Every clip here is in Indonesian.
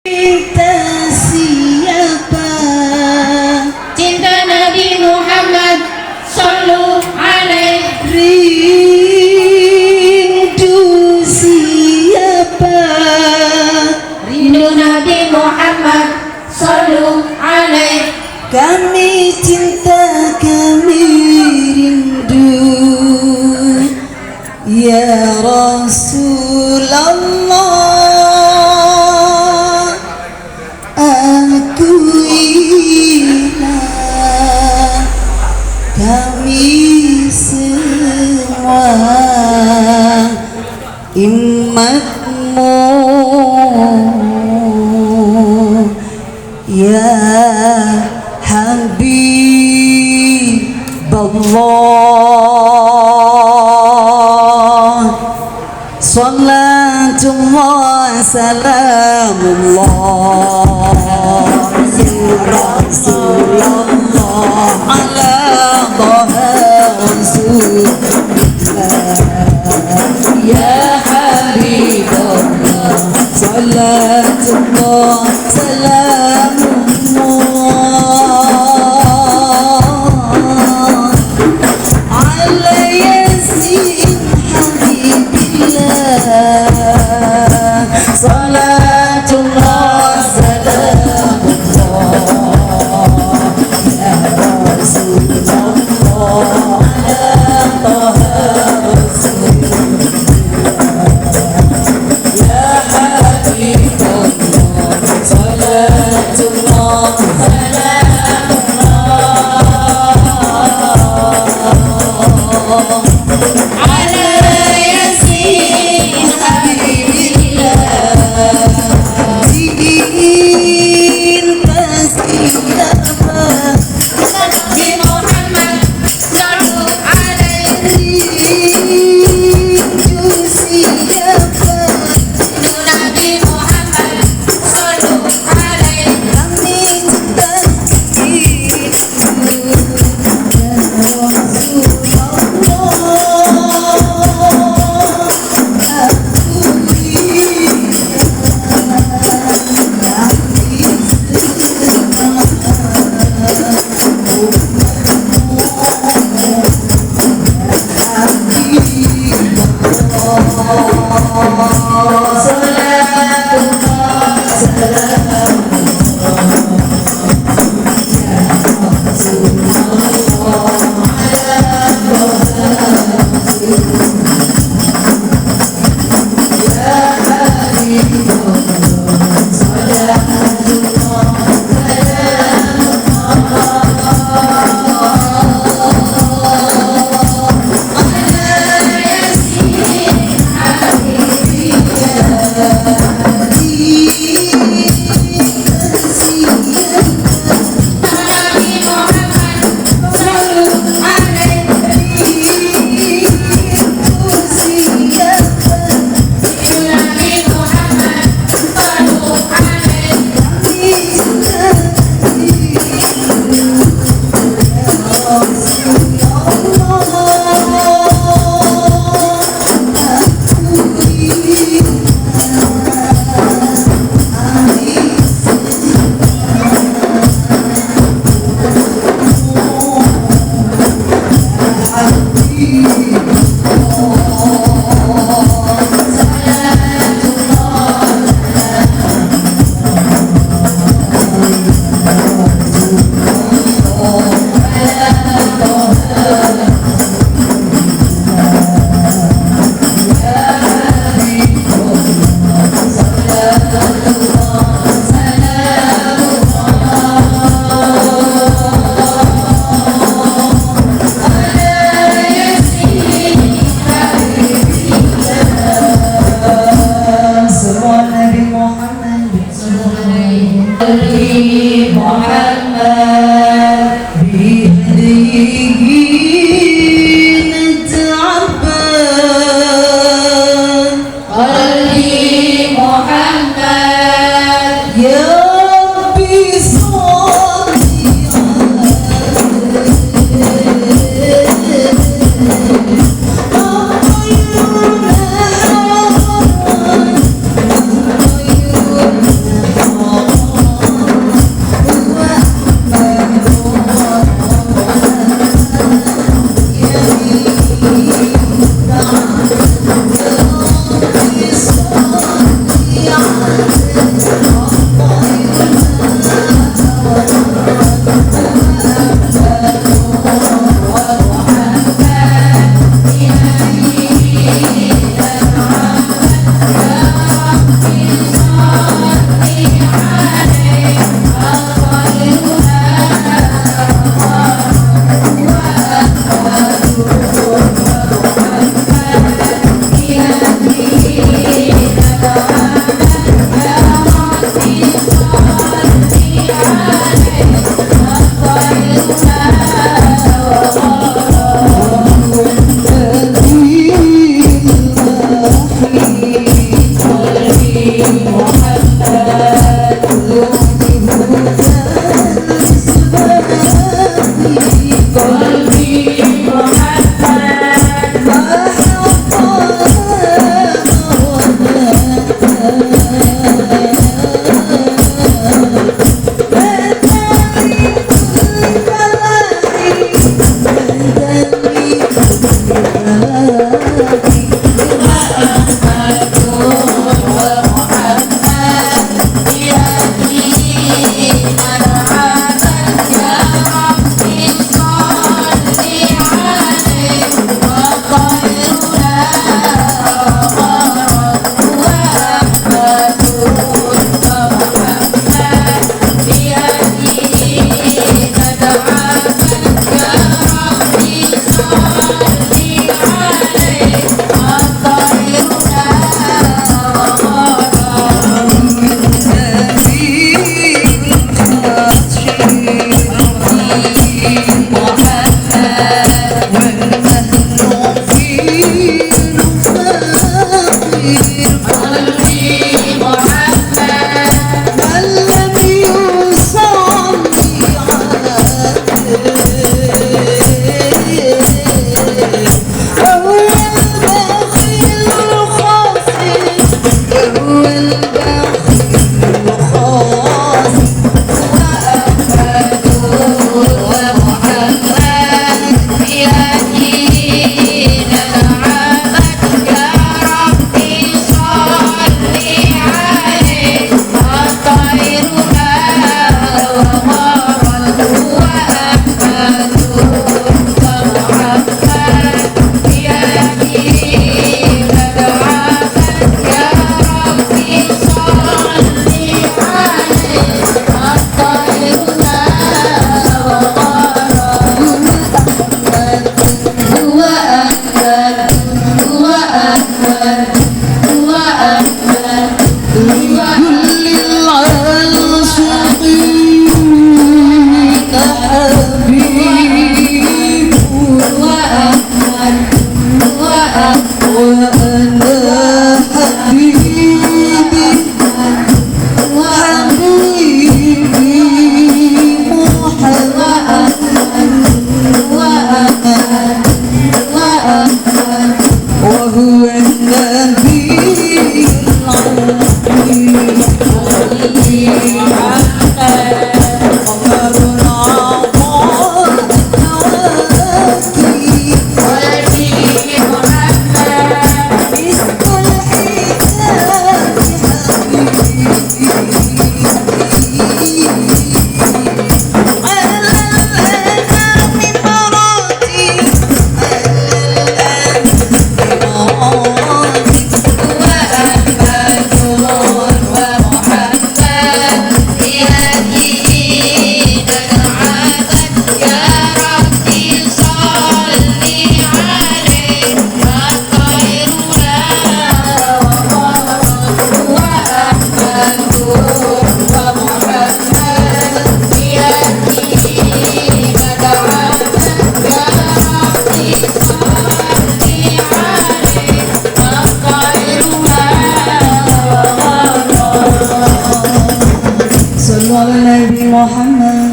Cinta siapa? Cinta Nabi Muhammad Sallu alaihi. Rindu siapa? Rindu Nabi Muhammad Sallu alaihi. Kami cinta, kami rindu, ya Rasulullah. Akuilah kami semua umatmu, ya Habibullah. Salatullah salamullah ya Rasulullah ala dhaha Rasulullah ya Habibullah. Salatullah salamullah ala yasin habibillah. Salatullah salamullah ya Rasulullah ala taha Rasulullah ya Habibullah. Salatullah salamullah ala yasin habibillah. Cinta siapa? Nabi Muhammad Sallu alaihi. Rindu siapa? Rindu Nabi Muhammad Sallu alaihi. Kami cinta, rindu, ya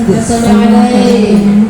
صلوا عليه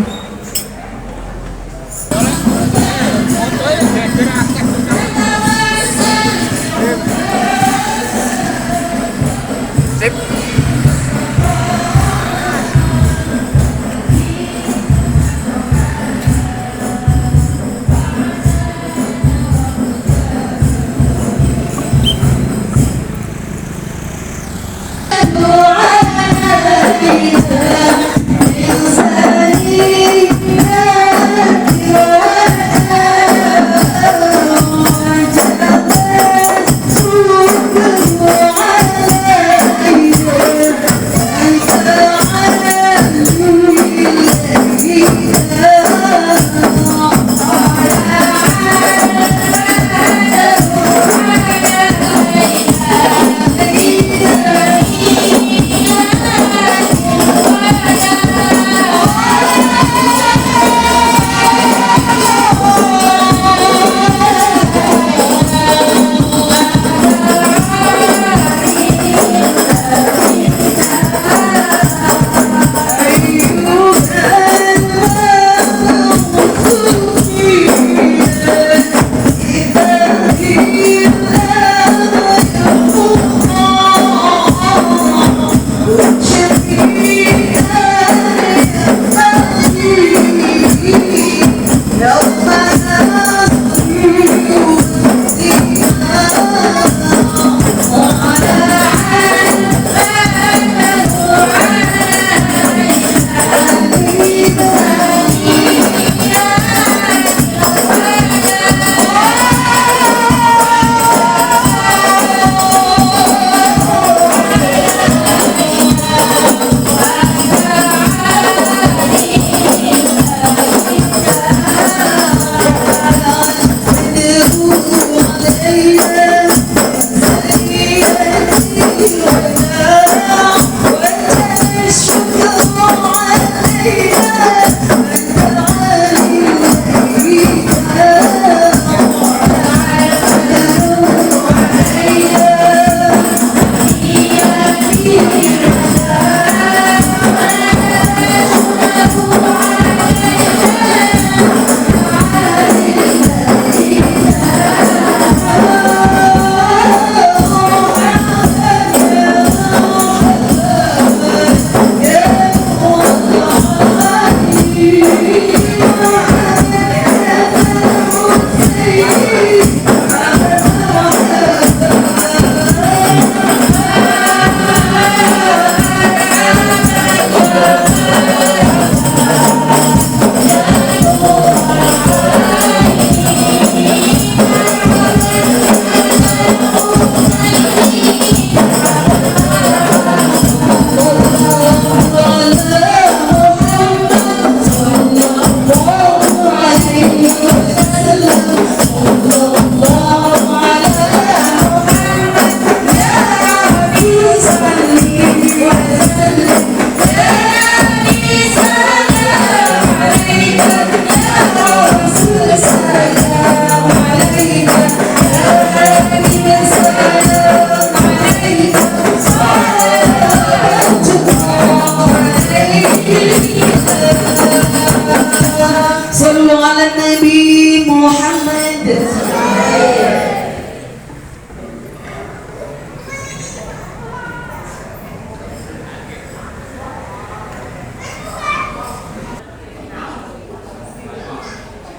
صلوا على النبي محمد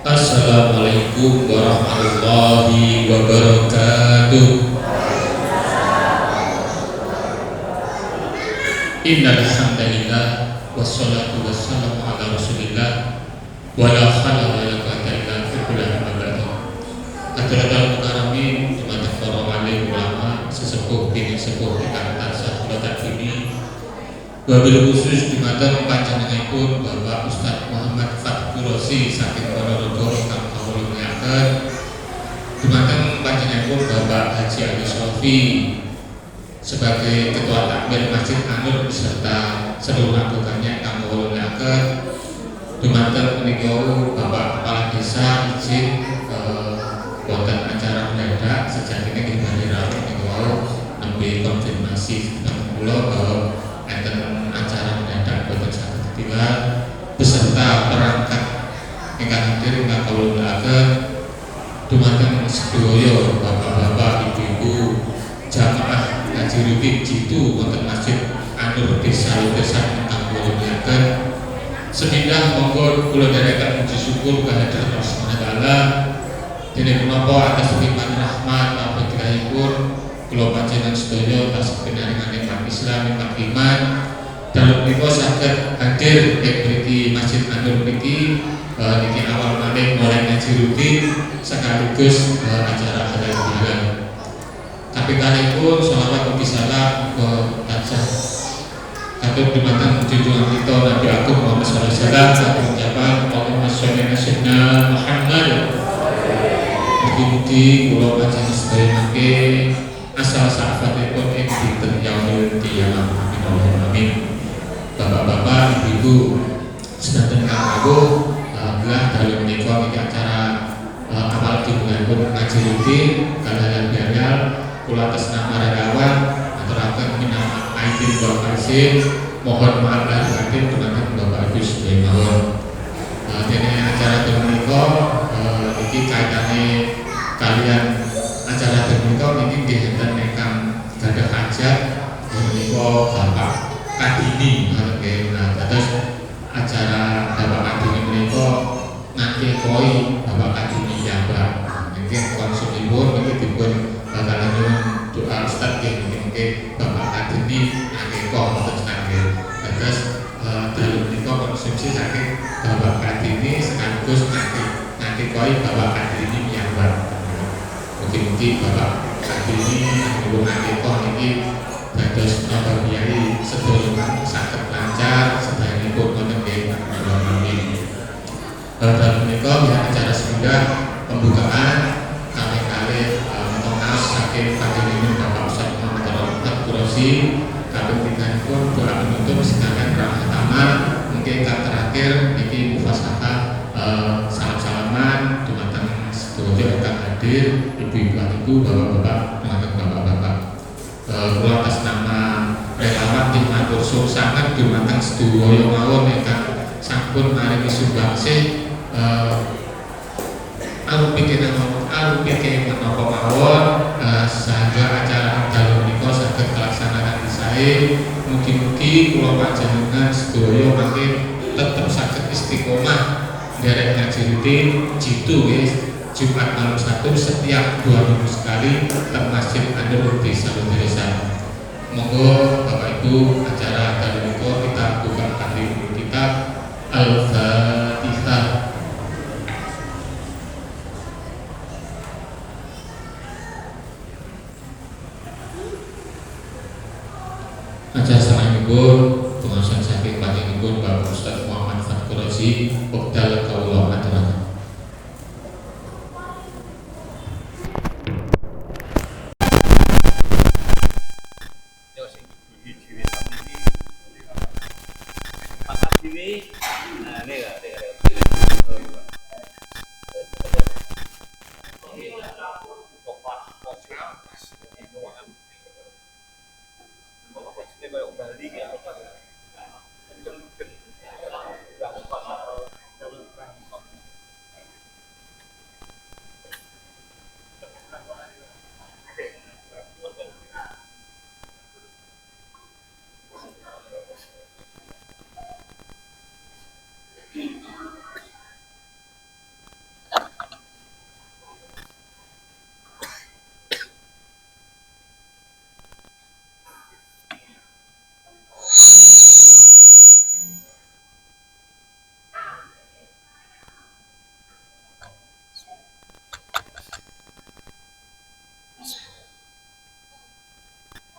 Assalamualaikum warahmatullahi wabarakatuh. Innal hamdalillah wassalatu wassalamu ala Rasulillah wala haula wala quwwata illa billah. Hadirin mukaramin, jemaah para alim ulama, sesepuh kini sepuh ingkang tansah kula takdimi. Wabil khusus dumateng panjenenganipun Bapak Ustadz Muhammad Fathur Rosi saking Ponorogo kang kawula mulyakaken. Dumateng panjenenganipun Bapak Haji Ali Sofi sebagai Ketua Takmir Masjid Anur beserta seluruh anggotanya kang kawula mulyakaken. Dumateng menika Bapak Kepala Desa izin wonten acara mendadak sejatine nggih badhe rawuh menika nembe konfirmasi tentang kula bahwa enten acara mendadak boten saged dilaksanakan. Sepindah monggo kula derekaken puji syukur kehadirat Allah Subhanahu wa taala. Dene menapa atas firman rahmat apa kirahipun kula panjenengan sedaya tas pinaringane umat Islam umat iman dalem menika saged hadir ing mriki Masjid An-Nur niki niki awal malih mulai ngaji rutin sekaligus acara halal bihalal. Tapi kalipun sholawat ugi salam uga tansah katut dumateng junjungan kita Nabi Agung Muhammad sallallahu alaihi wasallam saking ucapan Allahumma sholli ala sayyidina Muhammad. Mugi-mugi kula panjenengan sedaya mangke asal saafatipun ing dinten yaumil qiyamah. Amin. Bapak-bapak, ibu-ibu sedanten kang rawuh belah dalem menika iki acara awal dimulai ngaji rutin kalian biayal kula atas nama relawan aturaken minangka aidin wal faizin mohon maaf lahir batin dumateng Bapak Ibu sedaya mawon. Dene acara menika iki kaitane kalian acara menika niki dinten ingkang gadah hajat menika Bapak Kadini nggih. Terus acara Bapak Kadini menika nate koi Bapak Kadini Jabar. Nggih konsumipun niki dipun bakalan doa Ustaz nggih Bapak Kadini nate kok terus nggih. Terus dalem menika konsumsi saking Bapak Kadini sekaligus nate koi Bapak Kadini Jabar. Mungkin Bapak Kadini nyuwun nate kok niki dados napa biayi sedaya saged lancar sedayanipun wonten ing amin. Dalem menika ya acara semindah pembukaan kami kali mengenal saking panjenengan Bapak Ustaz Muhammad Rahmat Quraisy kaping tiganipun doa penutup sedangkan ramah tamah mungkin kang terakhir niki mufasaha salam-salaman dumateng sedaya kang hadir ibu-ibu bapak-bapak dumateng bapak-bapak. Kula atas nama relawan tim matur suwun sanget dumateng sedaya mawon ingkang sampun maringi sumbangsih arupi menapa mawon sehingga acara dalu menika saged kelaksanaan sae. Mugi-mugi kula panjenengan sedaya mangke tetep saged istiqomah nderek ngaji rutin jitu nggih Jumat malam Sabtu setiap 2 minggu sekali ke Masjid An-Nur Desa Desa. Monggo Bapak Ibu acara dalu menika kita buka kanthi kitab Al-Fatihah. Acara sananipun pengawasan saking panjenenganipun Bapak Ustaz Muhammad Quraisy Wekdal kawula aturaken.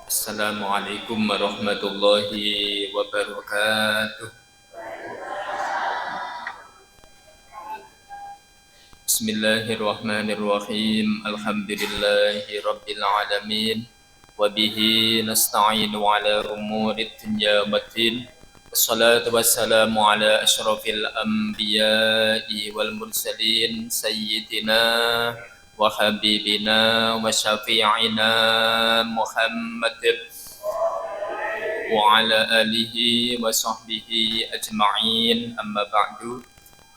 Assalamualaikum warahmatullahi wabarakatuh. Bismillahirrahmanirrahim. Alhamdulillahi rabbil alamin. Wabihi nasta'inu ala umuri dunya waddin. Wassalatu wassalamu ala asyrafil anbiya'i wal mursalin sayyidina wa habibina wa syafi'ina Muhammad wa ala alihi wa sahbihi ajma'in. Amma ba'du.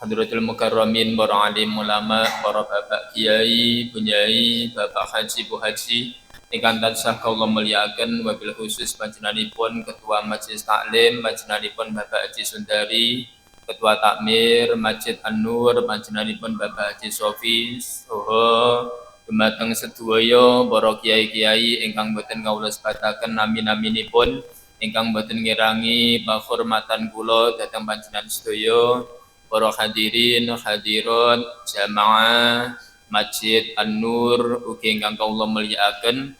Hadratul mukarramin, para alim ulama, para bapak kiai, bunyai, bapak haji, bu haji, ingkang tansah kula mulyakaken wabil khusus panjenenganipun Ketua Majelis Taklim, panjenenganipun Bapak Haji Sundari, Ketua Takmir Masjid An-Nur, panjenenganipun Bapak Haji Sofi, saha dumateng sedaya para kiai-kiai ingkang boten kawula sebataken nami-naminipun, ingkang boten ngirangi pakurmatan kula dhateng panjenengan sedaya, para hadirin hadirat jamaah Masjid An-Nur ugi ingkang kawula mulyakaken,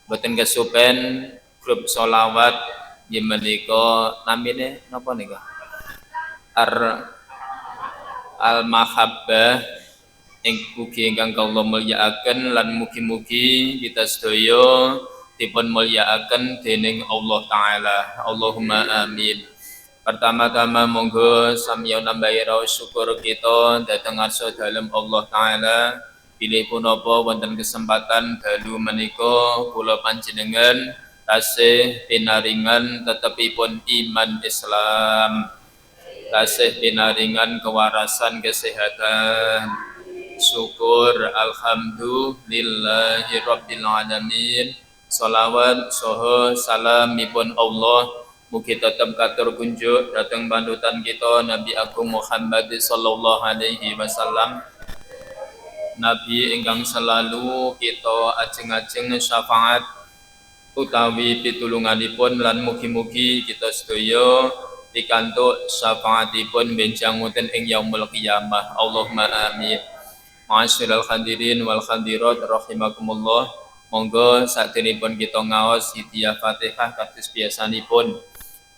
boten kesupen grup sholawat nggih menika namine napa nika? Al-Mahabbah ugi ingkang kawula mulyakaken lan mugi-mugi kita sedaya dipun mulyakaken dening Allah taala. Allahumma amin. Pertama-tama monggo samya nambahi raos syukur kita dhateng ngarsa dalem Allah taala. Bilih punapa wonten kesempatan dalu menika kula panjenengan tasih pinaringan tetepipun iman Islam, tasih pinaringan kewarasan kesehatan. Syukur alhamdulillahi rabbil alamin. Salawat saha salamipun Allah mugi tetep katur kunjuk dhateng panutan kita Nabi Agung Muhammad sallallahu alaihi wasallam, Nabi ingkang selalu kita ajeng-ajeng syafaat utawi pitulunganipun lan mugi-mugi kita sedaya pikantuk syafaatipun benjang wonten ing yaumul qiyamah. Allahumma amin. Ma'asyiral hadirin wal hadirat rahimakumullah. Monggo saderengipun kita ngaos hidayah Fatihah kados biasanipun.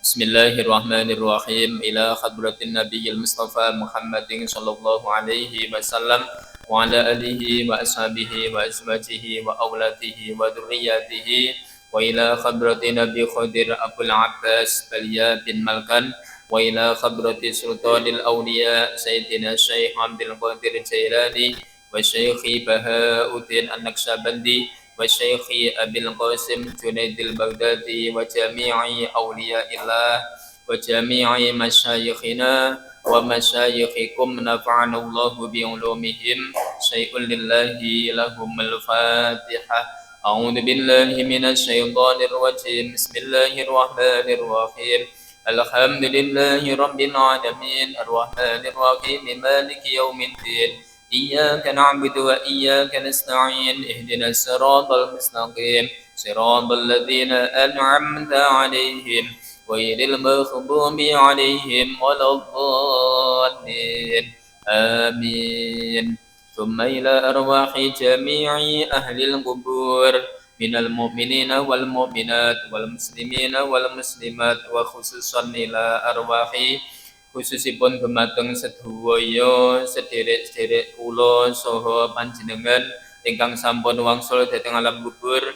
Bismillahirrahmanirrahim. Ila hadratin nabiyil mustafa Muhammadin sallallahu alaihi wasallam wa ala alihi wa ashabihi wa azwajihi wa auladihi wa dzurriyyatihi wa ila hadratin Nabi Khadir Abul Abbas Balya bin Malkan wa ila hadrati sultanil awliya Sayyidina Syekh Abdul Qadir Jailani wa Syekhi Bahauddin An-Naqsyabandi wa Syekhi Abil Qasim Junaidil Baghdadi wa jami'i awliyaillah wa jami'i masyayikhina wa masyayikhikum nafa'ana Allahu bi'ulumihim syai'un lillahi lahumul fatihah. A'udzu billahi minasy syaithanir rajim. Bismillahirrahmanirrahim. Alhamdulillahi rabbil alamin arrahmanir rahim maliki yaumiddin. Iyyaka na'budu wa iyyaka nasta'in. Ihdinas siratal mustaqim. Siratal ladzina an'amta 'alaihim ghairil maghdubi 'alaihim waladdallin. Amin. Thumma ila arwahi jami'i ahlil qubur minal mu'minina wal mu'minat wal muslimina wal muslimat wa khususan ila arwahi khususipun dumateng sedaya sederek-sederek kula saha panjenengan ingkang sampun wangsul dhateng alam kubur,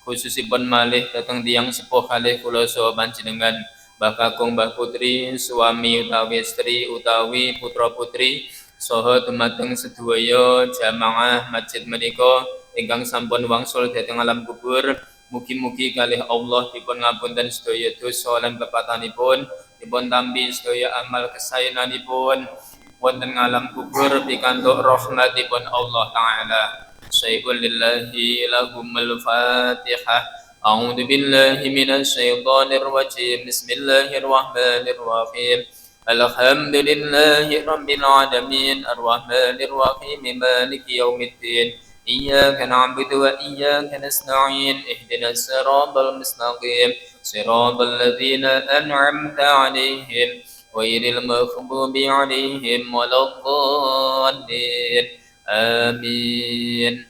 khususipun malih dhateng tiyang sepuh kalih kula saha panjenengan, Mbah Kakung Mbah Putri, suami utawi istri utawi putra putri saha dumateng sedaya jamaah masjid menika ingkang sampun wangsul dhateng alam kubur. Mugi-mugi kalih Allah dipun ngapunten sedaya dosa lan pepatanipun, dipun tampi sedaya amal kesayananipun wonten alam kubur pikantuk rahmatipun Allah taala. Syai'un lillahi lahumul fatihah. A'udzu billahi minasy syaithanir rajim. Bismillahirrahmanirrahim. Alhamdulillahi rabbil alamin arrahmanir rahim maliki yaumiddin. Iyyaka na'budu wa iyyaka nasta'in. Ihdinas siratal mustaqim. Siratal ladzina an'amta 'alaihim ghairil maghdubi 'alaihim waladdallin. Amin.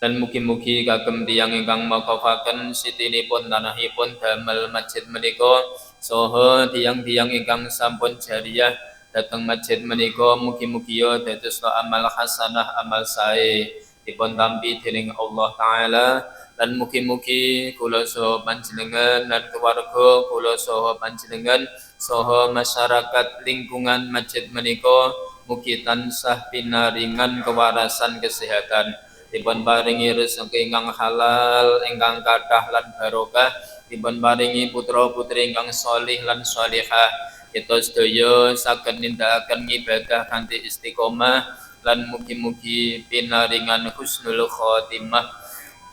Dan mugi-mugi kagem tiyang ingkang makafaken sitinipun tanahipun damel masjid menika saha tiyang-tiyang ingkang sampun jariyah dhateng masjid menika, mugi-mugi dados amal hasanah amal sae dipun tampi dening Allah taala. Lan mugi-mugi kula saha panjenengan lan keluarga kula saha panjenengan saha masyarakat lingkungan masjid menika mugi tansah pinaringan kewarasan kesehatan, dipun paringi rezeki ingkang halal ingkang kathah lan barokah, dipun paringi putra-putri ingkang sholih lan sholihah, kita sedaya saged nindakaken ibadah kanthi istiqomah lan mugi-mugi pinaringan husnul khotimah.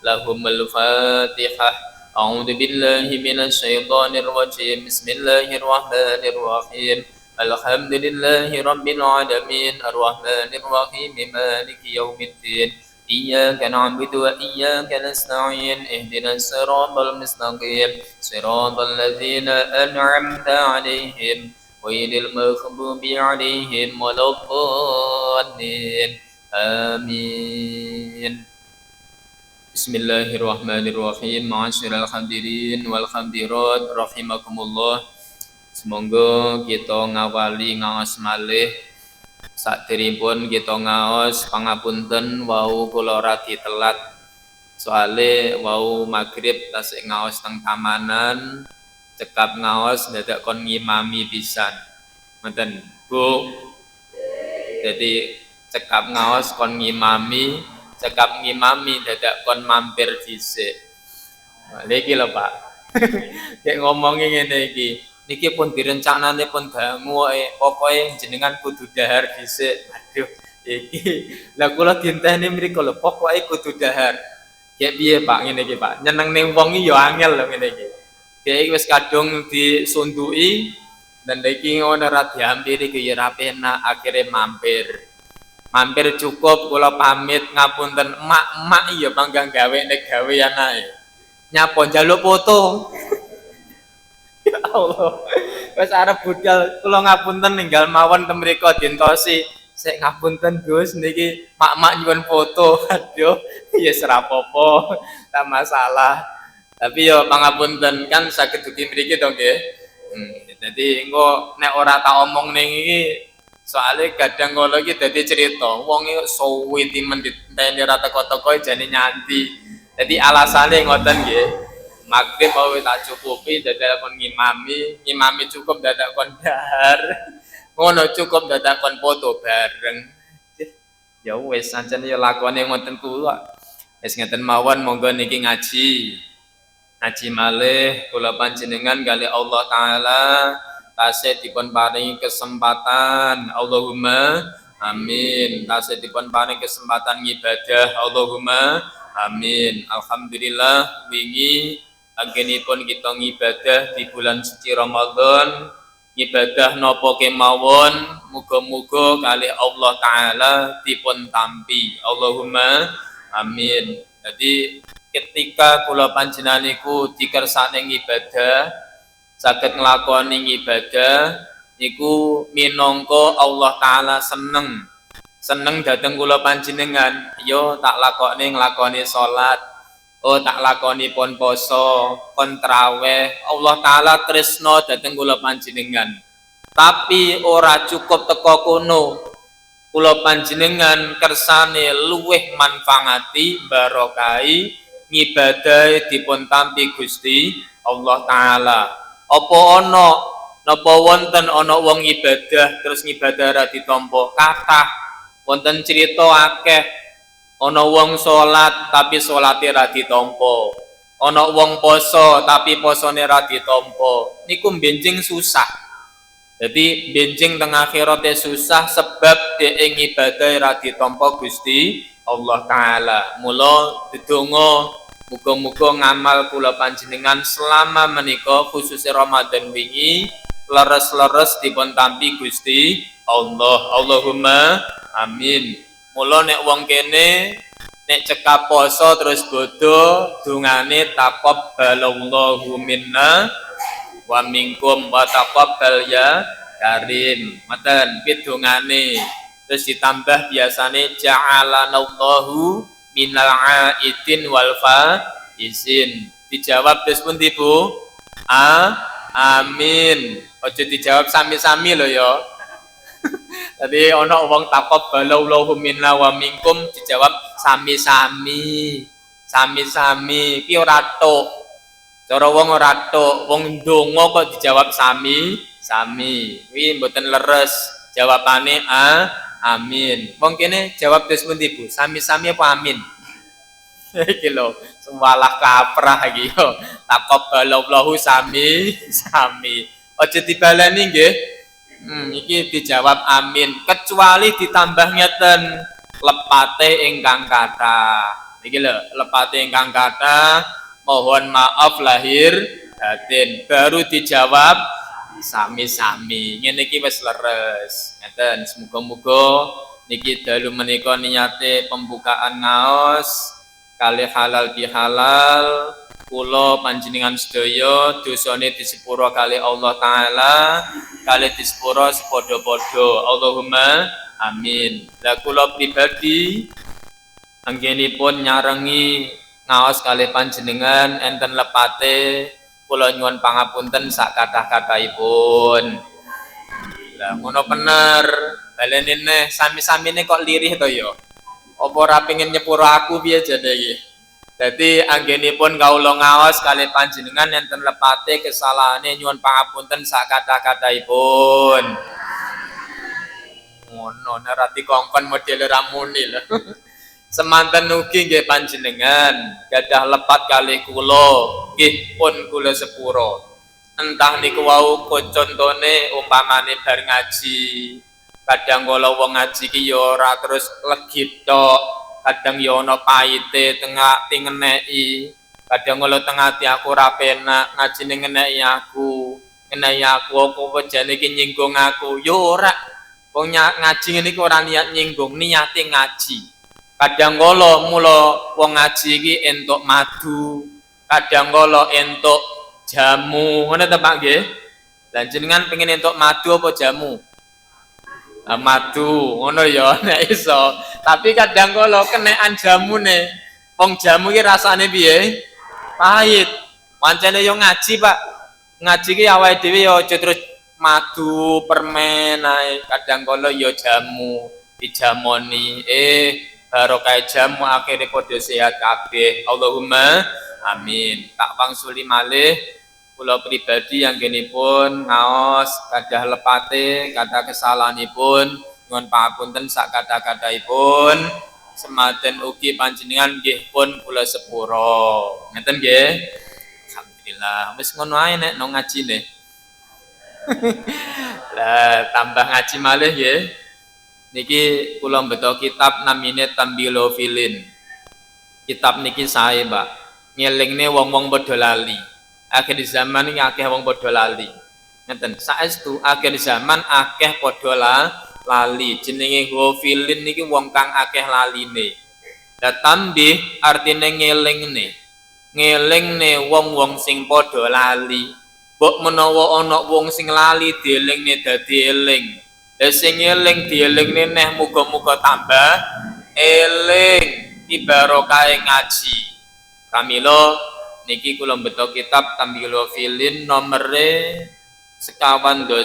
لهم الفاتحة. أعوذ بالله من الشيطان الرجيم. بسم الله الرحمن الرحيم. الحمد لله رب العالمين الرحمن الرحيم مالك يوم الدين إياك نعبد وإياك نستعين اهدنا الصراط المستقيم صراط الذين أنعمت عليهم غير المغضوب عليهم ولا الضالين آمين. بسم الله الرحمن الرحيم. Ma'asyiral hadirin wal hadirat rahimakumullah. Semoga kita ngawali ngaos malih sakderipun kita ngaos pangapunten wau kula radi telat soale wau magrib tasik ngaos teng tamanan cekap ngaos dadak kon ngimami pisan ngoten Bu. Jadi cekap ngaos kon ngimami cekap ngimami dadak kon mampir dhisik. Niki lho Pak. Kayak ngomongi ngene iki. Niki pun direncanane pun dangu pokoke jenengan kudu dahar dhisik. Aduh, iki lah kula dienteni mriku lho pokoke kudu dahar. Kayak piye Pak ngene iki Pak? Nyeneng ning wong iki ya angel lho ngene iki. Kayak wis kadung disunduki dan iki ngono ra diampiri ki ya ra penak akhire mampir. Mampir cukup kula pamit ngapunten emak-emak iya panggang gawe nek gawean ae. Nyapa njaluk foto. Ya Allah. Wis arep budal kula ngapunten ninggal mawon ten mriku dintosi. Sik ngapunten Gus niki mak-mak nyuwun foto. Aduh, ya ora apa-apa. Tak masalah. Tapi yo pangapunten kan saged dugi mriki to nggih. Dadi engko nek ora tak omong ning iki soalnya kadang kalau iki dadi cerita wong iki suwi timen diteni ora teko-teko jane nyanti. Jadi alasane ngoten nggih. Magrib mau tak cukupi dadak kon ngimami cukup dadak kon dahar. Ngono cukup dadak kon foto bareng. Ya wis sancen ya lakone ngoten kula. Wis ngeten mawon monggo niki ngaji. Ngaji malih kula panjenengan kali Allah taala tasih dipun paringi kesempatan Allahumma amin. Tasih dipun paringi kesempatan ngibadah Allahumma amin. Alhamdulillah wingi anggenipun kita ngibadah di bulan suci Ramadan. Ibadah napa kemawon muga-muga kali Allah taala dipun tampi Allahumma amin. Jadi ketika kula panjenengan niku dikersane ibadah saged nglakoni ibadah niku minangka Allah taala seneng dhateng kula panjenengan. Yo tak nglakoni salat, oh tak lakoni pon poso, kon traweh. Allah taala tresno dhateng kula panjenengan. Tapi ora cukup teko kono. Kula panjenengan kersane luweh manfaati barokai ngibadahi dipun tampi Gusti Allah taala. Apa ana napa wonten ana wong ibadah terus ngibadah ra ditampa? Kathah. Wonten crita akeh. Ana wong salat tapi salate ra ditampa. Ana wong poso tapi posone ra ditampa. Niku benjing susah. Jadi benjing teng akhirate susah sebab dhek ngibadah ra ditampa Gusti Allah taala. Mula dedonga muga-muga ngamal kula panjenengan selama menika khususnya Ramadan wingi leres-leres dipun tampi Gusti Allah. Allahumma amin. Mula nek wong kene nek cekap poso terus bodho dungane taqabbalallahu minna wa minkum wa taqabbal ya karim. Ngoten pidungane terus ditambah biasane ja'alanallahu minal aidin wal faizin. Dijawab terus pun Bu? Amin. Ojo dijawab sami-sami lho ya. Tadi ana wong taqabbalallahu minna wa minkum dijawab sami-sami. Sami-sami ki ora tok. Cara wong ora tok, wong ndonga kok dijawab sami-sami. Kuwi mboten leres. Jawabane amin. Wong kene jawab terus pun Bu? Sami-sami apa amin? Iki lho, sewalah kaprah iki yo. Taqabbalallahu sami-sami. Aja dibaleni nggih. Iki dijawab amin kecuali ditambah ngeten lepate ingkang kathah. Niki lho, lepate ingkang kathah mohon maaf lahir batin. Baru dijawab sami-sami. Ngene iki wis leres. Ngeten, semoga-moga niki dalu menika niate pembukaan ngaos kalih halal bihalal. Kula panjenengan sedaya dosane disepuro kali Allah taala, kali disepuro sepadha-padha. Allahumma amin. Lah kula pribadi anggenipun nyarengi ngaos kali panjenengan enten lepate kula nyuwun pangapunten sak kathah-kathahipun. Lah ngono bener. Balene neh sami-samine kok lirih to ya. Apa ora pengin nyepuro aku piye jane iki? Jadi anggenipun kawula ngaos kali panjenengan enten lepate kesalahane nyuwun pangapunten sak kathah-kathahipun. Ngono nek ora dikongkon model ramune lho. Semanten ugi nggih panjenengan gadah lepat kali kula nggih pun kula sepuro. Entah niku wau contone umpamane bar ngaji. Kadang kala wong ngaji ki ya ora terus legi tok. Kadang ya ana pahite tengah tingeneki. Kadang kala tengah ati aku ora penak ngajine ngeneki aku. Ngeneki aku apa jane iki nyinggung aku. Ya ora. Wong ngaji ngene iki ora niat nyinggung, niate ngaji. Kadang kala mula wong ngaji iki entuk madu. Kadang kala entuk jamu. Ngono ta Pak nggih? Lah jenengan pengen entuk madu apa jamu? Madu ngono ya nek iso. Tapi kadang kala kenekan jamune. Wong jamu iki rasane piye? Pahit. Pancene yo ngaji, Pak. Ngaji ki awake dhewe yo aja terus madu, permen ae. Kadang kala yo jamu dijamoni. Barokah jamu akhire padha sehat kabeh. Allahumma amin. Tak wangsuli malih kula pribadi anggenipun ngaos kadah lepate kata kesalahanipun nyuwun pangapunten sak kathah-kathahipun sematen ugi panjenengan nggih pun kula sepuro ngeten nggih alhamdulillah wis ngono ae nek nang ngajine lah tambah ngaji malih nggih niki kula mbeta kitab namine Tambilo Filin kitab niki sae Pak ngelingne wong-wong padha lali akhir zaman ini akeh wong padha lali. Ngeten, saestu akhir zaman akeh padha lali. Jenenge ghafilin niki wong kang akeh laline. Lah tambih artine ngelingne. Ngelingne wong-wong sing padha lali. Mbok menawa ana wong sing lali dielingne dadi eling. Lah sing eling dielingne neh muga-muga tambah eling ibarokahe ngaji. Pramila niki kula mbeta kitab Tambilo Filin nomere 57.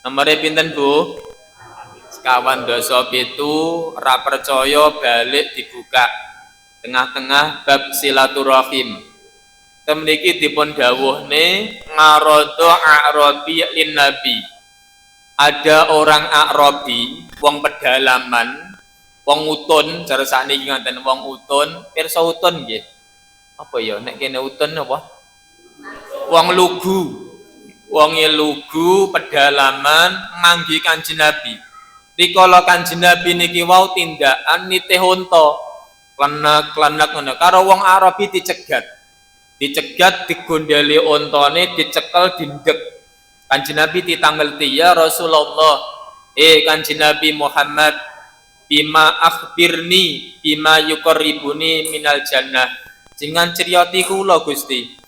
Nomere pinten Bu? 57. Ora percaya balik dibuka. Tengah-tengah bab silaturahim. Temniki dipun dawuhne ngarodo Arabi lin Nabi. Ada orang Arabi, wong pedalaman, wong utun, cara sakniki ngaten wong utun, pirsa utun nggih. Apa ya nek kene utun apa wong lugu wonge lugu pedalaman manggi Kanjeng Nabi rikala Kanjeng Nabi niki wau tindakan nitih unta klenek-klenek ngono karo wong Arabi dicegat digondhali untane dicekel dindek Kanjeng Nabi ditangelti ya Rasulullah Kanjeng Nabi Muhammad bima akhbirni bima yuqarribuni minal jannah jangan cerita kula Gusti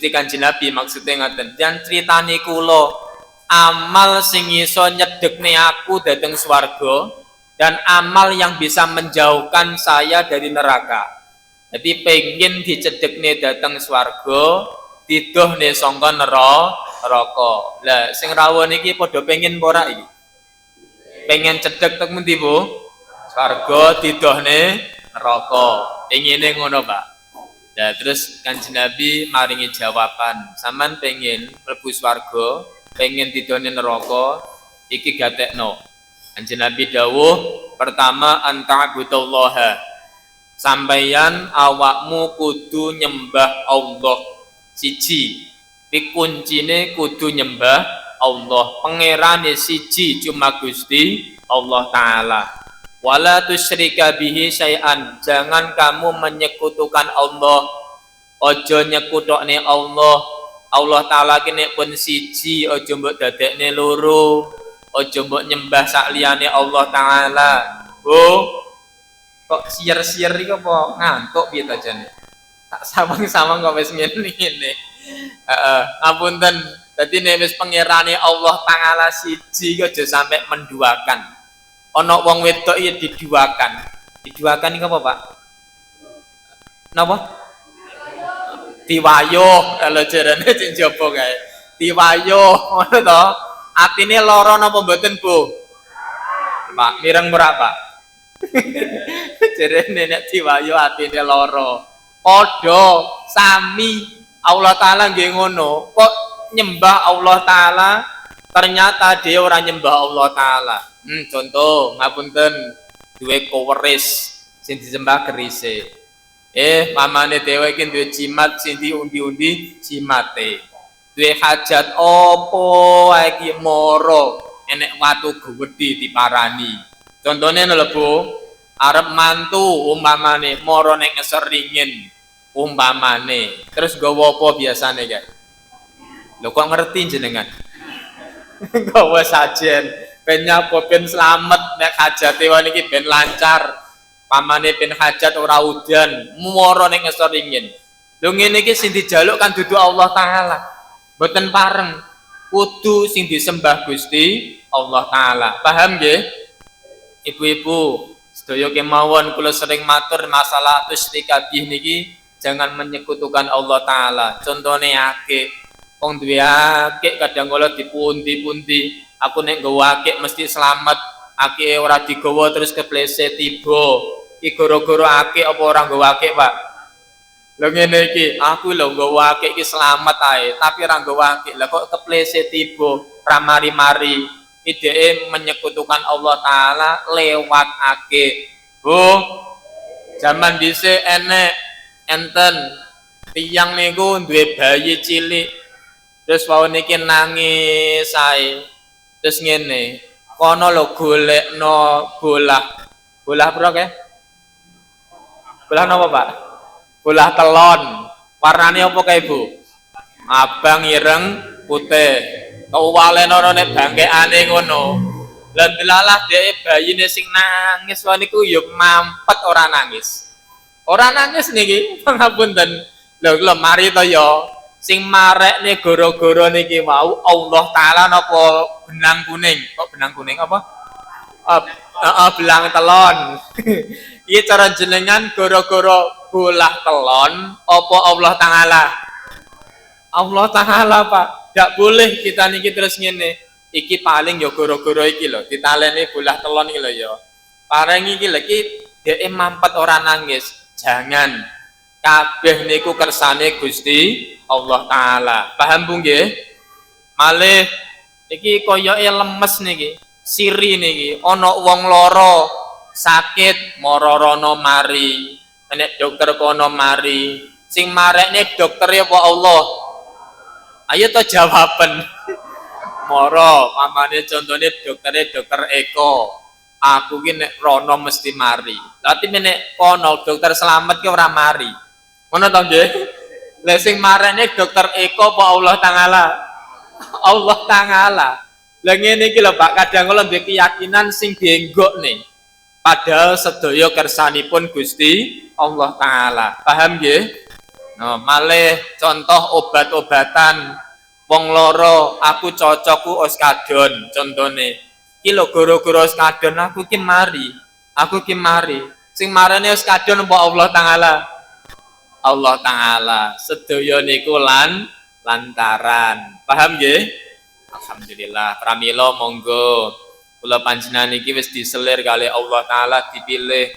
Kanjeng Nabi maksudnya ngaten jangan critani kula amal sing iso nyedekne aku dhateng swarga dan amal yang bisa menjauhkan saya dari neraka jadi pengen dicedekne dhateng swarga didohne sangka neraka lah sing rawuh niki padha pengen ora iki pengen cedek teng pundi Bu swarga didohne neraka pengine ngono Pak. Ya terus Kanjeng Nabi maringi jawaban, sampean pengen mlebu swarga, pengen didone neraka, iki gatekno. Kanjeng Nabi dawuh, pertama anta'budallaha. Sampeyan awakmu kudu nyembah Allah. Siji, pikuncine kudu nyembah Allah. Pangerane siji cuma Gusti Allah taala. Wala tusyrika bihi syai'an. Jangan kamu menyekutukan Allah. Ojo nyekutokne Allah. Allah taala ki nek pun siji ojo mbok dadekne loro. Ojo mbok nyembah sak liyane Allah taala. Oh, kok siar-siar iki apa ngantuk piye ta jane? Tak sawang-sawang kok wis ngene. Ngapunten. Dadi nek wis pangerane Allah taala siji aja sampai menduakan. Ana wong wedok iki diduakan. Diduakan iki apa, Pak? Napa? Diwayuh, kalau jarane sing jaba kae. Diwayuh, ngono to. Atine lara napa mboten, Bu? Pak, mireng ora, Pak? Jarene nek diwayuh atine lara. Padha sami Allah taala nggih ngono. Kok nyembah Allah taala ternyata dia ora nyembah Allah taala. Contoh, ngapunten duwe koweris sing disembah kerise. Mamane dhewe iki duwe jimat sing diundi-undi jimate. Duwe hajat apa wae iki mara enek watu gedhe diparani. Contone lho Bu, arep mantu umpamane mara nek ngeser ringin umpamane. Terus nggawa apa biasane kae? Lho kok ngerti jenengan? Nggawa sajen, ben nyapa ben slamet nek hajate wae iki ben lancar. Pamane ben hajat ora udan, mara ning ngesor ringin. Lho ngene iki sing dijaluk kan dudu Allah taala. Mboten pareng. Kudu sing disembah Gusti Allah taala. Paham nggih? Ibu-ibu, sedaya kemawon kula sering matur masalah tusyrika bih niki jangan menyekutukan Allah taala. Contone akeh. Wong duwe akeh kadang kala dipundi-pundi. Aku nek nggawa akeh mesti slamet. Akeh ora digawa terus kepleset tiba. Iki gara-gara akeh apa ora nggawa akeh, Pak? Lho ngene iki, aku lho nggawa akeh iki slamet ae, tapi ora nggawa akeh. Lah kok kepleset tiba, ra mari-mari. Ideke menyekutukan Allah taala lewat akeh. Bu, zaman dhisik enten tiyang niku duwe bayi cilik. Terus wau niki nangis ae. Terus ngene, kono lho golekno bolah. Bolah pira ke? Bolah napa, Pak? Bolah telon. Warnane apa kae, Bu? Abang ireng putih. Kewalen ora nek bangkekane ngono. Lah delalah dhek bayine sing nangis wae niku ya mampet ora nangis. Ora nangis niki, pangapunten. Lho mari to ya. Sing marekne gara-gara niki wau Allah taala napa benang kuning. Kok benang kuning apa? Belang telon. Iki cara jenengan gara-gara bolah telon apa Allah taala? Allah taala, Pak. Gak boleh kita niki terus ngene. Iki paling ya gara-gara iki lho, ditaleni bolah telon iki lho ya. Pareng iki lho iki dhek mampet ora nangis. Jangan. Kabeh niku kersane Gusti Allah taala. Paham Bu nggih? Malih iki koyoke lemes niki. Siri niki ana wong lara sakit marana mari nek dokter kono mari sing marekne doktere apa Allah? Ayo to jawaben. Mara pamane contone doktere dokter Eko, aku ki nek rono mesti mari. Tapi nek kono dokter Slamet ki ora mari, ngono to nggih? Lah sing marekne dokter Eko apa Allah taala? Allah taala. Lah ngene iki lho Pak, kadang kula duwe keyakinan sing dienggokne. Padahal sedaya kersanipun Gusti Allah taala. Paham nggih? Nah, malih contoh obat-obatan wong loro, aku cocokku oskadon contone. Iki lho gara-gara oskadon aku ki mari. Aku ki mari. Sing marane oskadon apa Allah taala? Allah taala. Sedaya niku lantaran. Paham nggih? Alhamdulillah, pramila monggo kula panjenengan iki wis diselir kali Allah taala dipilih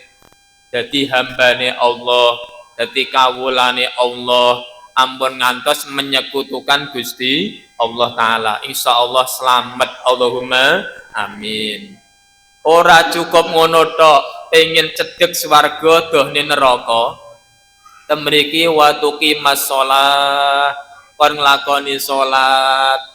dadi hambane Allah, dadi kawulane Allah, ampun ngantos menyekutukan Gusti Allah taala. Insyaallah slamet, Allahumma amin. Ora cukup ngono tok, pengen cedhek swarga dohne neraka. Temriki watuki masalah kon nglakoni salat.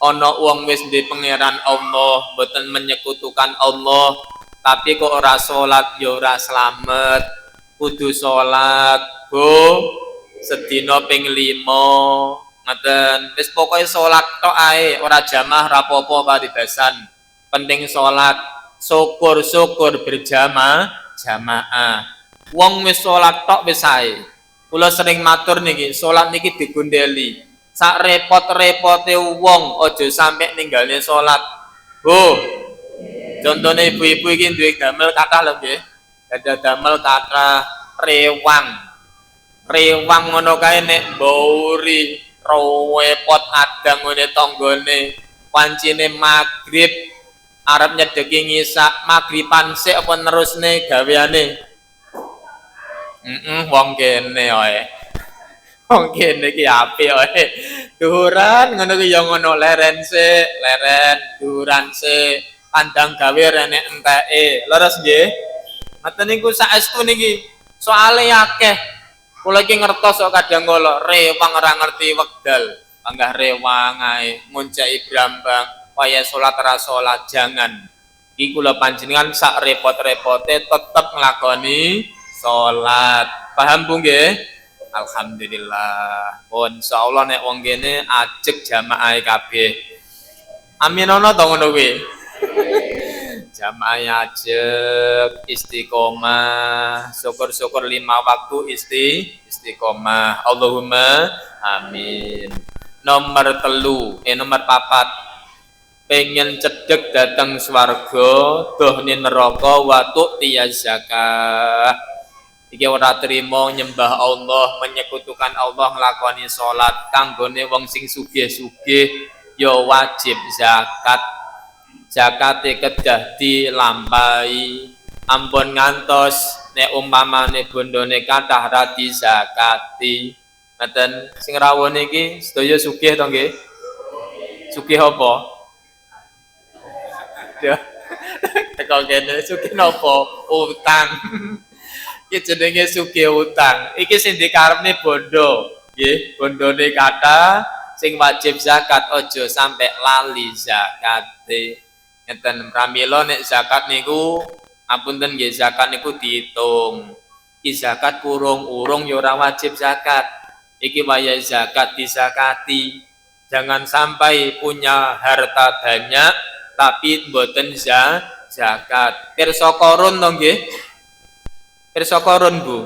Ana wong wis duwe pangeran Allah, mboten menyekutukan Allah, tapi kok ora salat ya ora slamet. Kudu salat, Bu. Sedina ping 5. Ngoten. Wis pokoke salat tok ae, ora jamaah ora apa-apa paribasan. Penting salat. Syukur-syukur berjamaah. Wong wis salat tok wis ae. Kula sering matur niki, salat niki digondeli. Sak repot-repote wong aja sampe ninggale salat. Bu. Contone ibu-ibu iki duwe damel kathah lho nggih. Ada damel kathah rewang. Rewang ngono kae nek mbauri repot adang ngene tanggane. Wancine magrib arep nyedeki ngisak magriban sik apa nerusne gaweane. Wong kene wae. Wong kene iki apik wae. Duhuran ngono ki ya ngono leren sik, leren duhuran sik. Pandang gawe renek enteke. Leres nggih? Ngoten niku saestu niki. Soale akeh. Kula iki ngertos kok kadang kala rewang ora ngerti wekdal. Panggah rewang ae, ngonceki brambang, waya salat ra salat jangan. Iki kula panjenengan sak repot-repote tetep nglakoni salat. Paham Bu nggih? Alhamdulillah. Pun insyaallah nek wong kene ajeg jamaah kabeh. Amin ana to ngono kuwi. Jamaah ajeg istiqomah, syukur-syukur 5 waktu istiqomah. Allahumma amin. Nomor 4, pengen cedek datang swarga, dohne neraka wa tu'tiya zakah. Iki ora trimo nyembah Allah, menyekutukan Allah nglakoni salat kanggone wong sing sugih-sugih ya wajib zakat. Zakate kedah dilampahi, ampun ngantos nek umpamane bondone kathah ra dizakati. Ngoten sing rawuh niki sedaya sugih to nggih? Sugih apa? Teko kene sugih napa? Utang. Iki jenenge sugih utang. Iki sing dikarepne bondo, nggih, bondone kathah sing wajib zakat aja sampe lali zakate. Ngeten pramila nek zakat niku apunten nggih zakat niku diitung. Iki zakat urung ya ora wajib zakat. Iki waya zakat disakati. Jangan sampai punya harta banyak tapi mboten zakat. Pirsa korun to nggih? Pirsa korun Bu.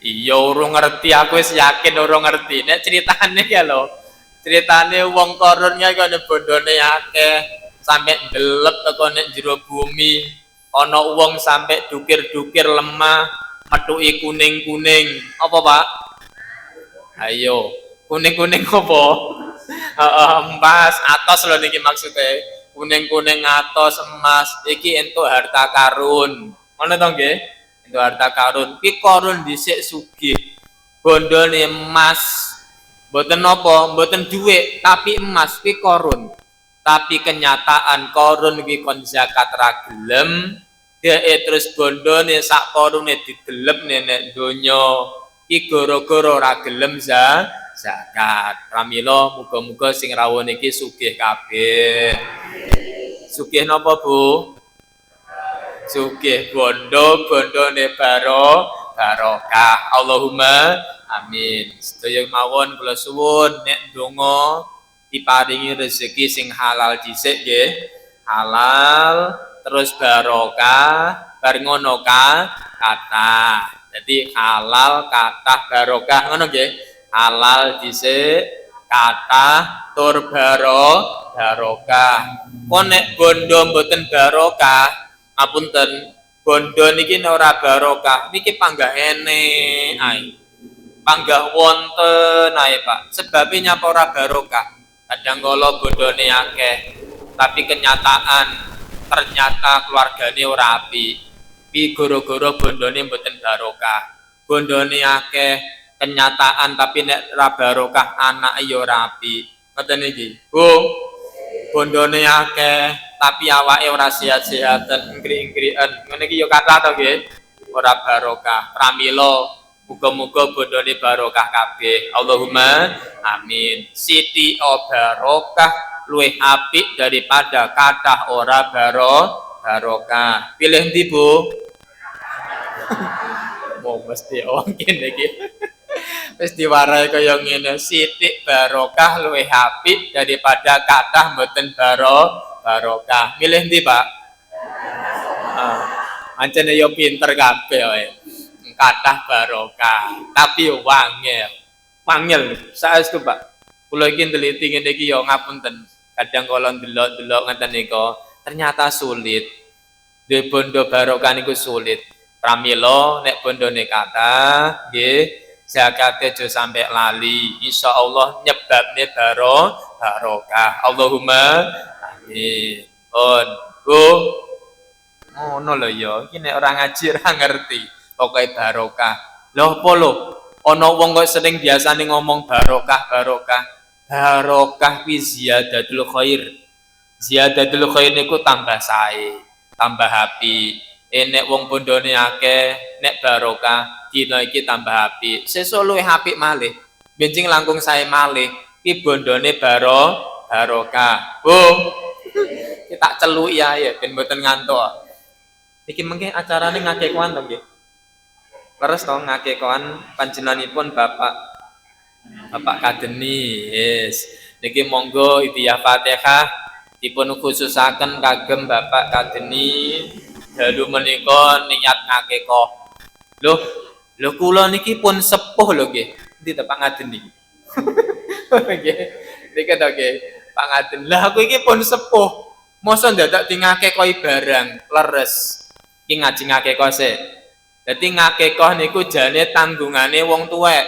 Iya urung ngerti, aku wis yakin urung ngerti. Nek critane ya lho. Critane wong korun ya kene bondone akeh. Sampai ndelep teko nek jero bumi, ana wong sampai dukir-dukir lemah, metuki kuning-kuning. Apa, Pak? Ayo, kuning-kuning apa? Emas, atos lho niki maksude. Kuning-kuning atos emas iki entuk harta karun. Ngono to nggih? Entuk harta karun. Ki korun dhisik sugih. Bondone emas. Mboten napa, mboten dhuwit, tapi emas ki korun. Tapi kenyataan korun iki kon zakat ra gelem, dhek terus bondone sak korune didelep nek donya. Iki gara-gara ora gelem zakat. Pramila muga-muga sing rawuh niki sugih kabeh. Sugih napa, Bu? Sugih bondo, bondone barokah. Allahumma amin. Sedaya mawon kula suwun nek donga diparingi rezeki sing halal dhisik nggih. Halal terus barokah, bar ngono kathah. Dadi halal kathah barokah ngono nggih. Halal dhisik kathah tur barokah. Kon nek bondo mboten barokah, apunten, bondo niki ora barokah. Niki panggah enek ae. Panggah wonten ae, Pak. Sebabe nyapa ora barokah. Kadang kala bondone akeh, tapi kenyataan ternyata keluargane ora apik. Iki gara-gara bondone mboten barokah. Bondone akeh, kenyataan tapi nek ora barokah anake ya ora apik. Ngoten iki. Bu, bondone akeh tapi awake ora sehat-sehatan, engkrik-engkriken. Ngene iki ya kathah to nggih. Ora barokah. Pramila muga-muga bondone barokah kabeh. Allahumma amin. Siti o barokah luwih apik daripada kathah ora barokah. Pilih ndi, Bu? Mau mesti kene iki. Wis diwarai kaya ngene, sithik barokah luwih apik daripada kathah mboten barokah. Milih ndi, Pak? Ancene yo pinter kabeh wae. Kathah barokah, tapi yo wangel. Wangel saestu, Pak. Kula iki neliti ngene iki yo ngapunten. Kadang kala ndelok-ndelok ngeten nika, ternyata sulit. Duwe bondo barokah niku sulit. Pramila nek bondone kathah nggih zakate aja sampai lali, insyaallah nyebabne barokah. Allahumma amin. Bu, ngono lho ya, iki nek ora ngaji ora ngerti. Pokoke barokah. Lho apa lho? Ana wong kok sering biasane ngomong barokah. Barokah kuwi ziyadatul khair. Ziyadatul khair niku tambah sae, tambah apik. Nek wong bondone akeh, nek barokah dina iki tambah apik. Sesuk luwih apik malih. Benjing langkung sae malih. Ki bondone barokah. Bu. Ki tak celuki ae ben mboten ngantuk. Iki mengke acarane ngakekoan to nggih. Leres to ngakekoan panjenenganipun Bapak Kadeni. Yes. Niki monggo Idiyah Fatihah dipun khususaken kagem Bapak Kadeni. Dalu menika niat ngakekoh. Lho kula niki pun sepuh lho nggih. Endi to Pak Ngaden niki? Nggih. Niki to nggih, Pak Ngaden. Lah aku iki pun sepuh. Mosok ndadak di ngakekohi barang leres. Iki ngaji ngakekoh sik. Dadi ngakekoh niku jane tanggungane wong tuwek.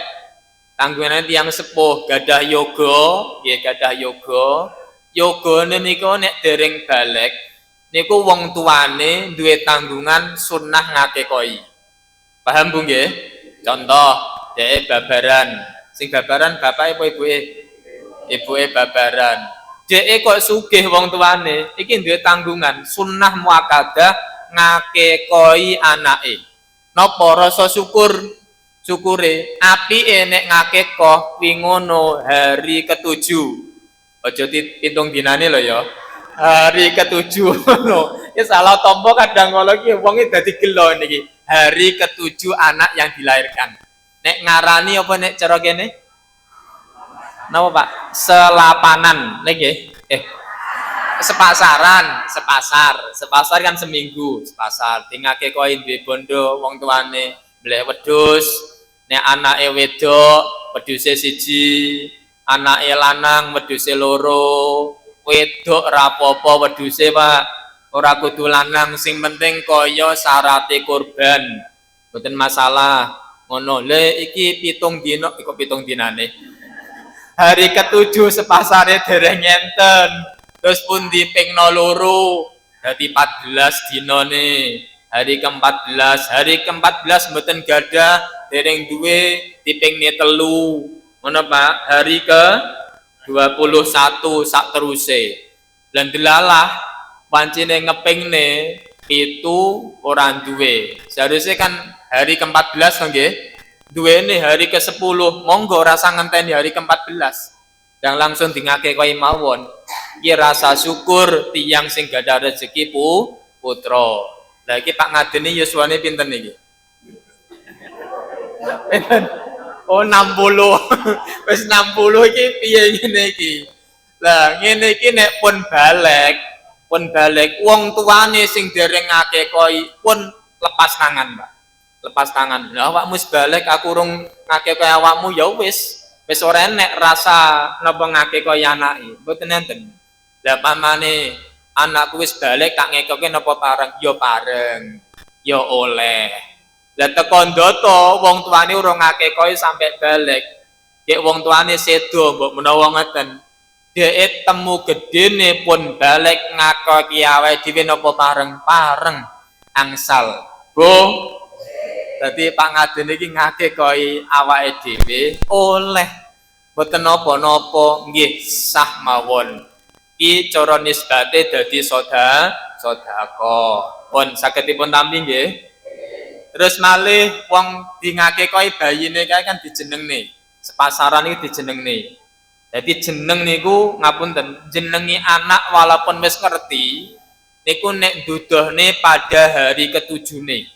Tanggungane tiyang sepuh, gadah yoga, nggih gadah yoga. Yogane niku nek dereng balik niku wong tuane duwe tanggungan sunnah ngakekohi. Paham Bu nggih? Contoh, dhek babaran. Sing babaran bapake apa ibuke? Ibuke babaran. Dhek kok sugih wong tuane, iki duwe tanggungan sunnah muakkadah ngakekohi anake. Napa rasa syukure apike nek ngakekoh kuwi ngono hari ke-7. Aja diitung dinane lho ya. Hari ke-7 ngono. Ya salah tompo kadang kala iki wong dadi gelo niki. Hari ke-7 anak yang dilahirkan. Nek ngarani apa nek cara kene? Napa Pak? Selapanan niki. Sepasar kan seminggu, sepasar. Dingake koe duwe bondo wong tuane, mleh wedhus. Nek anake wedok, wedhuse 1, anake lanang wedhuse 2. Wedok rapopo wedhuse Pak, ora kudu lanang, sing penting kaya syarate kurban. Mboten masalah. Ngono. Le iki 7 dina, kok 7 dinane. Hari ke-7 sepasare dereng ngenten. Terus pun dipingno 2. Dadi 14 dinane. Hari ke-14, mboten gadah dereng duwe dipingne 3. Ngono Pak, hari ke-21 sak teruse. Lan delalah pancene ngepingne 7 ora duwe. Seharusnya kan hari ke-14 nggih. Duwene hari ke-10, monggo rasa ngenteni hari ke-14. Dan langsung dingakekohi mawon. Iki rasa syukur tiyang sing gadah rezeki putra. Lah iki Pak Ngadeni yuswane pinten niki? Pinten? Oh 60. Wis 60 iki piye ngene iki? Lah ngene iki nek pun balik wong tuane sing dereng ngakekohi pun lepas tangan, Pak. Lepas tangan. Lah awakmu wis balik aku urung ngakekohi awakmu ya wis ora enek rasa napa ngakekohi anake. Mboten enten. Lah pamane anakku wis balik tak ngekoke napa pareng? Ya pareng. Ya oleh. Lah teko ndoto wong tuane urung ngakekohi sampai balik. Nek wong tuane sedo mbok menawa ngeten. Dhek temu gedene pun balik ngakoki awake dhewe napa pareng angsal. Bu. Dadi Pak Ngaden iki ngakekohi awake dhewe oleh boten napa-napa nggih sah mawon. Iki cara nisbate dadi sedekah. Pun saged dipun tampi nggih. Terus malih wong dingakekohi bayine kae kan dijenengne. Sepasaran iki dijenengne. Jadi jeneng niku ngapunten, jenengi anak walaupun wis ngerti niku nek duduhne pada hari ketujuhne.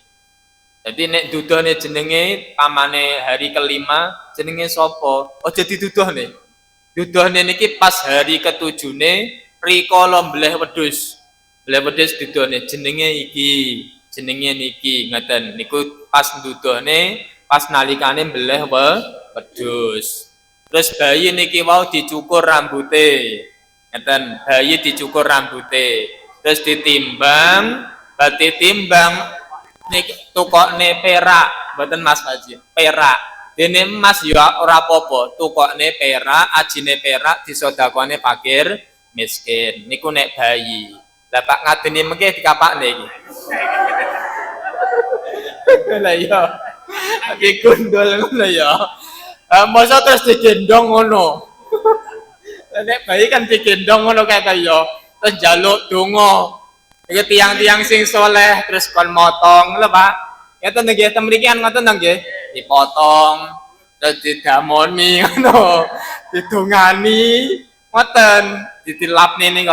Jadi nek duduhne jenenge pamane hari kelima jenenge sapa? Aja diduduhne. Duduhne niki pas hari ketujuhne rikala mbleh wedhus. Mbleh wedhus duduhne jenenge iki, jenenge niki ngoten. Niku pas duduhne pas nalikane mbleh wedhus. Terus bayi niki wau dicukur rambute. Ngeten, bayi dicukur rambute. Terus ditimbang, berarti timbang niki tukokne perak, mboten Mas Haji. Perak. Dene emas ya ora apa-apa, tukokne perak, ajine perak disodakone fakir miskin. Niku nek bayi. Lah Pak ngadeni mengke dikapakne iki. Lah iya. Dikundul ngono ya. Masa terus digendong ngono. Nek bayi kan digendong ngono kae ya. Terus njaluk donga. Iki tiang-tiang sing soleh terus kon motong lho Pak. Ngeten nggih ten mriki kan ngoten nggih. Dipotong terus didamoni ngono. Didongani ngoten, ditilapne niku.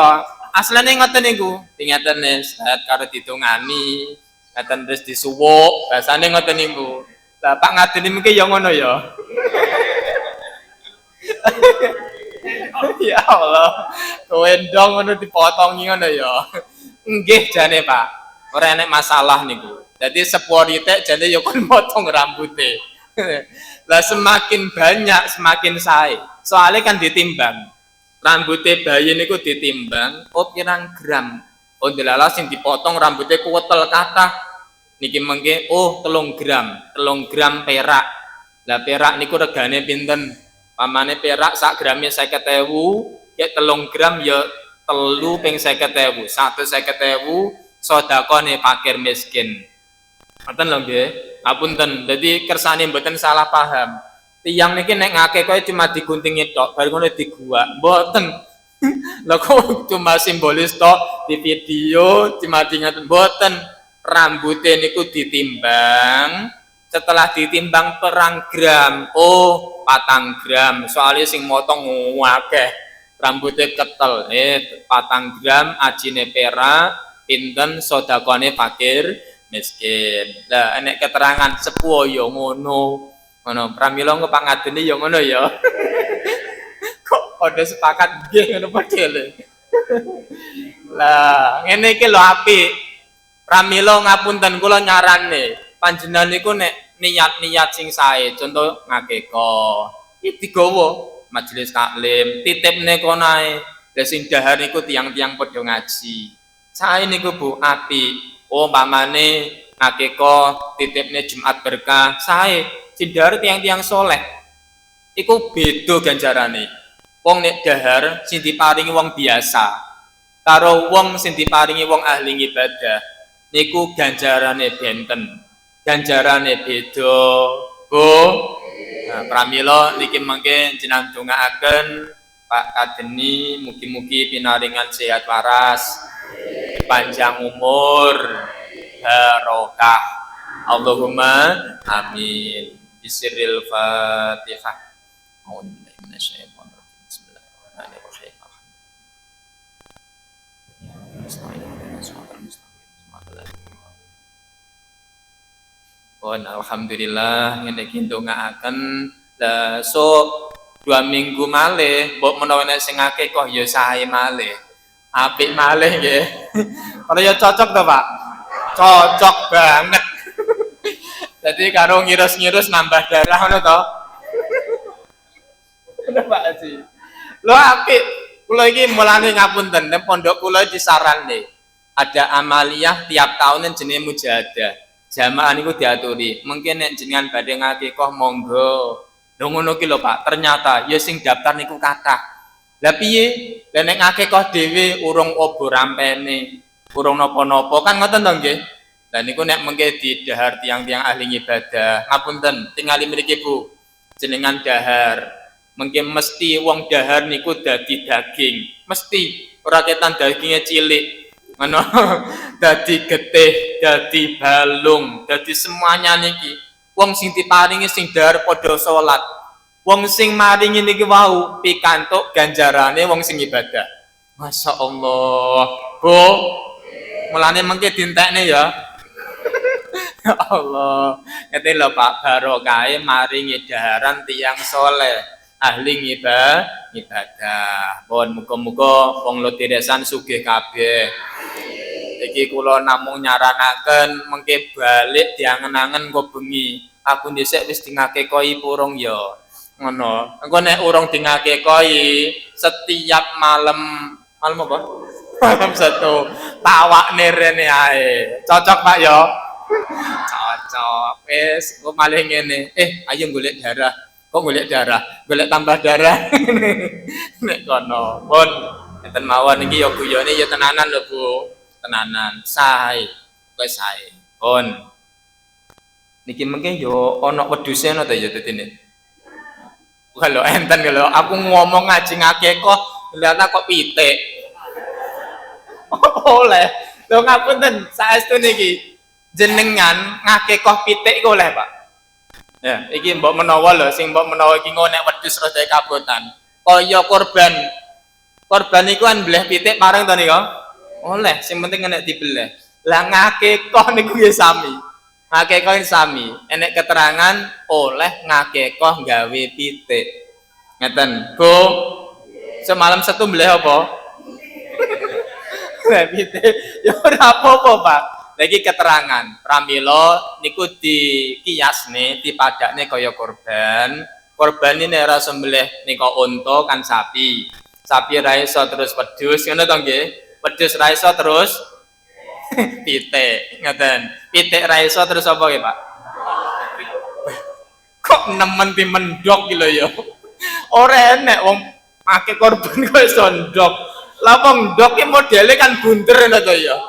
Aslane ngoten niku. Ngeten set karo didongani. Ngoten terus disuwuk, basane ngoten niku. Lah Pak ngadeni mengke ya ngono ya. Ya Allah, kewendong ngono dipotongi ngono ya. Nggih jane Pak, ora enek masalah niku. Jadi sepuorite jane ya kon motong rambute. Lah semakin banyak semakin sae. Soalnya kan ditimbang. Rambute bayi niku ditimbang, oh pirang gram. Oh delala sing dipotong rambute kuwetel kathah. Niki mengke oh 3 gram perak. Lah perak niku regane pinten? Pamane perak sak grame 50.000, ya 3 gram ya 3 ping 50.000, 150.000 sedekahne fakir miskin. Ngoten lho nggih. Ngapunten. Dadi kersane mboten salah paham. Tiyang niki nek ngakeh cuma diguntingi tok, bar ngono diguak. Mboten. Lha kok cuma simbolis tok di video cuma dingaten mboten. Rambute niku ditimbang. Setelah ditimbang perang gram, oh 4 gram. Soalnya sing motong akeh, rambutnya ketel. 4 gram, ajine perak, pinten sedekahane fakir miskin. Lah enek keterangan sepuh ya ngono. Ngono, pramila engko Pak ngadeni ya ngono ya. Kok padha sepakat nggih ngono padahal. Lah ngene iki lho apik. Pramila ngapunten kula nyarane. Panjenengan niku nek niat-niat sing sae, contoh ngakeko, iki digawa majelis taklim, titipne kono ae. Lah sing dahar niku tiang-tiang padha ngaji. Sae niku Bu, apik. Oh, pamane ngakeko titipne Jumat berkah, sae. Sing dahar tiang-tiang soleh. Iku beda ganjarane. Wong nek dahar sing diparingi wong biasa karo wong sing diparingi wong ahli ibadah niku ganjarane benten. Ganjarane beda, Bu. Nah, pramila niki mangke jenengan dongaaken Pak Kadeni mugi-mugi pinaringan sehat waras, panjang umur, barokah. Allahumma amin. Bisiril Fatihah. Bismillahirrahmanirrahim. Alhamdulillah ngene iki ndongaaken lah sok 2 minggu malih mbok menawa nek sing akeh kok ya sae malih. Apik malih nggih. Ora ya cocok to, Pak? Cocok banget. Jadi karo ngirus-ngirus nambah darah ngono to. Bener Pak Haji. Lho apik. Kula iki mulane ngapunten, nek pondok kula disaranne ada amaliyah tiap tahun jenenge mujahadah. Jamaah niku diaturi. Mungkin nek jenengan badhe ngakikah monggo. Lho ngono ki lho Pak, ternyata ya sing daftar niku kathah. Lah piye? Lah nek ngakikah dhewe urung obor rampene, urung napa-napa kan ngoten to nggih. Lah niku nek mengke didahar tiang-tiang ahli ibadah. Ngapunten, tingali mriki Bu. Jenengan dahar. Mungkin mesti wong dahar niku dadi daging. Mesti ora ketan dagingnya cilik. Ngono dadi getih, dadi balung, dadi semuanya niki. Wong sing diparingi sing dahar padha salat. Wong sing maringi niki wau pikantuk ganjarane wong sing ibadah. Masya Allah, Bu. Mulane mengke dintekne ya. Ya Allah, ngene lho Pak barokahe maringi daharan tiyang soleh, ahli ibadah. Pun muga-muga wong Lodiresan sugih kabeh. Iki kula namung nyaranaken mengke balik diangen-angen kok bengi. Aku dhisik wis dingakekoi purung ya. Ngono. Engko nek urung dingakekoi setiap malam apa? Malam satu tawakne rene ae. Cocok Pak ya? Cocok. Wis kok malih ngene. Ayo golek darah. Kok golek darah? Golek tambah darah. Nek kono. Pun enten mawon iki ya guyone ya tenanan lho Bu. Tenanan sae wis sae pun niki mengke yo ana wedhuse ana ta ya dadine kalau enten lho aku ngomong ngaji ngakekah lha kok pitik oleh lho ngapunten saestu niki jenengan ngakekah pitik iku oleh Pak ya iki mbok menawa lho sing mbok menawa iki nek wedhus rada kabotan kaya korban iku kan mbleh pitik pareng to nika oleh, sing penting enek dibeleh. Lah ngakekah niku ya sami. Ngakekah sami. Enek keterangan oleh ngakekah gawe pitik. Ngeten, Bu. Semalam satu mbleh apa? Lah pitik. Ya ora apa-apa, Pak. Lagi keterangan. Pramila niku dikiasne, dipadakne kaya korban. Korban ini ora sembelih nika unta kan sapi. Sapi ra iso terus wedhus, ngono to nggih? Wedhus ra iso terus pitik, ngoten. Pitik ra iso terus apa nggih, Pak? Kok nemen ti mendok iki lho ya. Ora enek wong make korban kok iso ndok. Lah wong ndok ki modele kan bunter ngono to ya.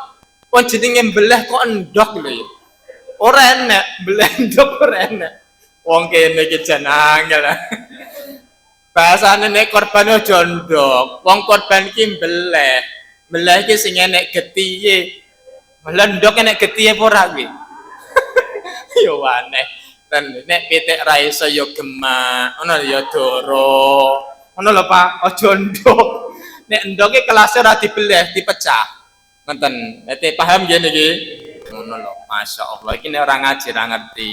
Wong jenenge mbeleh kok ndok lho ya. Ora enek, mbeleh ndok ora enek. Wong kene iki jan angel. Bahasane nek korban aja ndok. Wong korban ki mbeleh. Belah iki sing enek getihe. Melendok enek getihe apa ora kuwi? Yo aneh. Dan nek pitik ra iso yo gemak, ngono yo doro. Ngono lho Pak, aja ndok. Nek ndoke kelase ora dibeleh, dipecah. Ngoten. Nek paham nggih niki? Ngono lho. Masyaallah iki nek ora ngaji ra ngerti.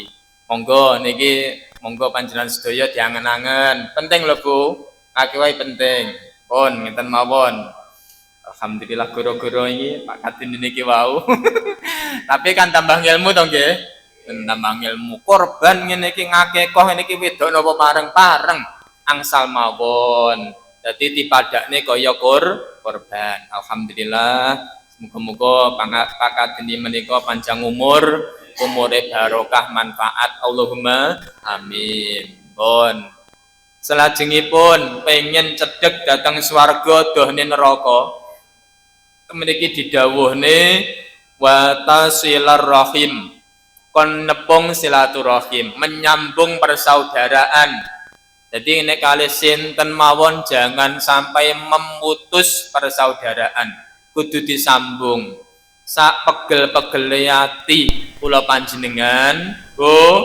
Monggo niki monggo panjenengan sedaya diangen-angen. Penting lho Bu. Kaki wae penting. Pun ngeten mawon. Alhamdulillah guru-guru ini Pak Kadin niki wau. Tapi kan tambah ilmu to nggih. Tambah ilmu. Korban ngene iki ngakekah niki wedok napa pareng-pareng angsal mawon. Dadi dipadakne kaya korban. Alhamdulillah. Muga-muga Pak Kadin menika panjang umur, umure barokah manfaat. Allahumma amin. Pun selajengipun pengen cedhek dhateng swarga dohne neraka. Memiliki didawuhne wa tasilar rahim kon nepung silaturahim menyambung persaudaraan. Jadi nek kalih sinten mawon jangan sampai memutus persaudaraan, kudu disambung. Sak pegel-pegele ati kula panjenengan, Bu,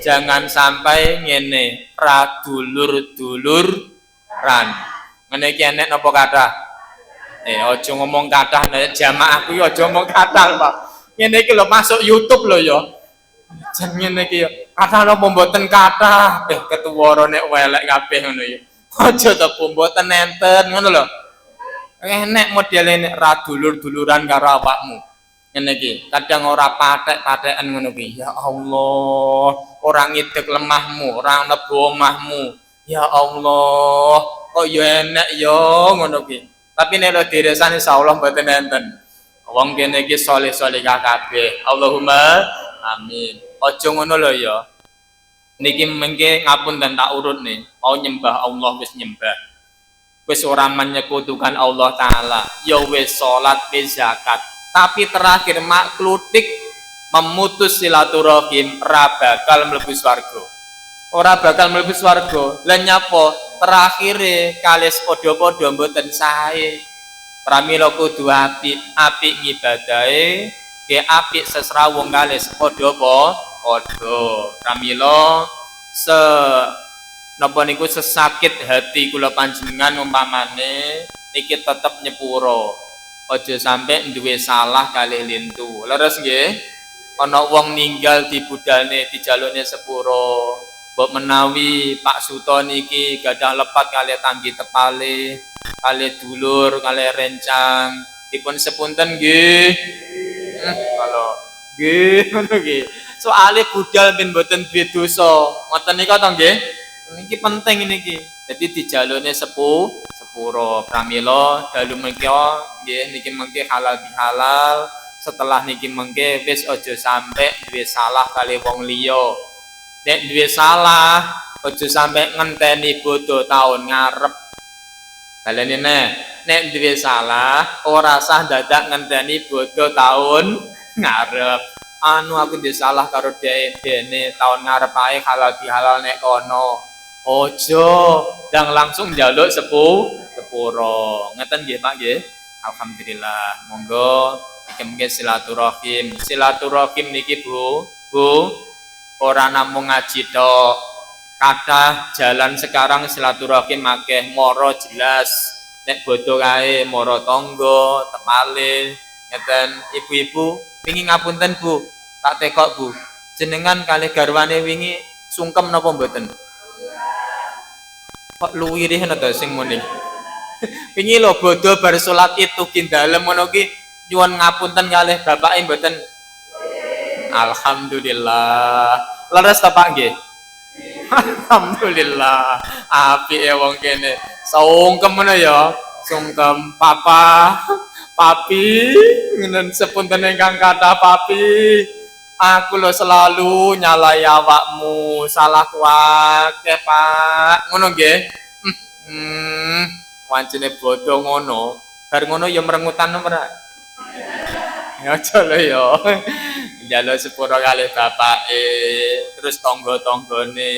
jangan sampai ngene pradulur-duluran. Ngene iki enek napa kathah? Aja ngomong kathah nek jamaah kuwi aja ngomong kathah, Pak. Ngene iki lho masuk YouTube lho ya. Jan ngene iki ya. Kathah napa mboten kathah? Ketuwara nek welek kabeh ngono ya. Aja to mboten enten ngono lho. Enek modele nek ra dulur-duluran karo awakmu. Ngene iki, kadang ora patek-patekan ngono ki. Ya Allah, ora ngidek lemahmu, ora nebo omahmu. Ya Allah, kok ya enek ya ngono ki. Tapi nek Lodiresan insyaallah mboten enten. Wong kene iki saleh-saleh kabeh. Allahumma amin. Aja ngono lho ya. Niki mengke ngapunten tak urutne. Mau nyembah Allah wis nyembah. Wis ora menyekutukan Allah taala. Ya wis salat, wis zakat. Tapi terakhir maklutik memutus silaturahim ra bakal mlebu swarga. Ora bakal mlebu swarga. Lah nyapa? Terakhire kalis padha-padha mboten sae. Pramila kudu apik ngibadahe, ke apik sesrawung kalis padha padha. Pramila napa niku sesakit hati kula panjenengan umpamane niki tetep nyepuro. aja sampai duwe salah kalih lintu. Leres nggih? Ana wong ninggal di budalne dijalukne sepuro. Mbok menawi Pak Suto niki gadah lepat kalih tanggi tepale, kalih dulur, kalih rencang. Dipun sepunten nggih. Kalau nggih ngono nggih. Soale budal ben mboten duwe dosa. Ngoten nika to nggih? Niki penting niki. Jadi dijalukne sepuro pramila dalu menika nggih niki mengke halal bihalal. Setelah niki mengke wis aja sampai duwe salah kali wong liya. Nek duwe salah aja sampai ngenteni bodho taun ngarep. Balene nek duwe salah ora sah dadak ngenteni bodho taun ngarep. Anu aku duwe salah karo dhek dene taun ngarep ae halal bihalal nek kono. Ojo dan langsung njaluk sepuro. Ngeten nggih Pak nggih. Alhamdulillah. Monggo iki mengke silaturahim. Silaturahim niki Bu ora namung ngaji tok. Kathah jalan sekarang silaturahim akeh moro jelas. Nek bodho kae moro tangga, tepale. Ngeten ibu-ibu wingi ngapunten Bu. Tak tekok Bu. Jenengan kalih garwane wingi sungkem napa mboten? Kok luwirih to sing muni. Wingi lho bodho bar salat itu kindalem ngono ki nyuwun ngapunten kalih bapake mboten. Alhamdulillah. Leres ta Pak nggih? Alhamdulillah. Apike wong kene. Sungkem ngono ya. Sungkem papa, papi, ngenen sepunten ingkang kathah papi. Aku lo selalu nyalai awakmu, salahku akeh Pak. Ngono nggih. Wancine bodho ngono. Bar ngono ya merengutan ora. Ya aja lho ya. Njaluk sepuro kalih bapake, terus tangga-tanggane.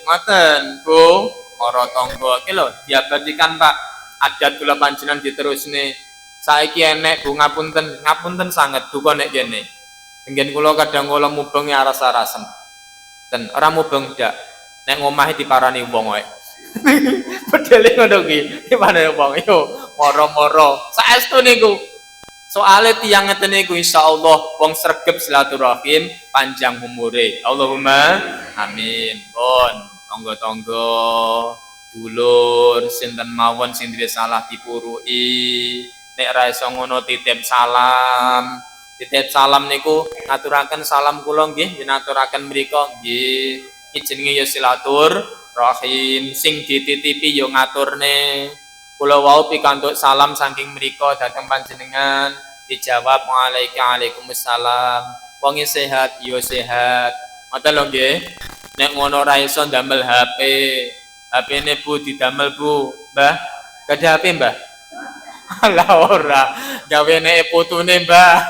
Ngoten, Bu. Ora tangga iki lho diabadikan Pak. Adat kula panjenengan diterusne. Saiki enek Bu ngapunten sanget duka nek kene. Ngen kula kadang kula mubeng aras-arasen. Ten ora mubeng ndak. Nek ngomahe diparani wong wae. Bedele ngono kuwi. Diparani wong yo moro-moro. Saestu niku. Soale tiyang ngeten niku insyaallah wong sregep silaturahim panjang umure. Allahumma amin. Pun tangga-tangga dulur sinten mawon sing duwe salah dipuruki. Nek ra iso ngono titip salam. Titip salam niku ngaturaken salam kula nggih ngaturaken mriku nggih. Iki jenenge ya silaturahim sing dititipi ya ngaturne. Kula wau pikantuk salam saking mriku dhateng panjenengan dijawab waalaikumsalam. Wong sehat ya sehat. Ngoten lho nggih. Nek ngono ra iso ndamel HP. HP-ne Bu didamel Bu. Mbah, gadah HP Mbah? Lah ora. Gawene fotone Mbah.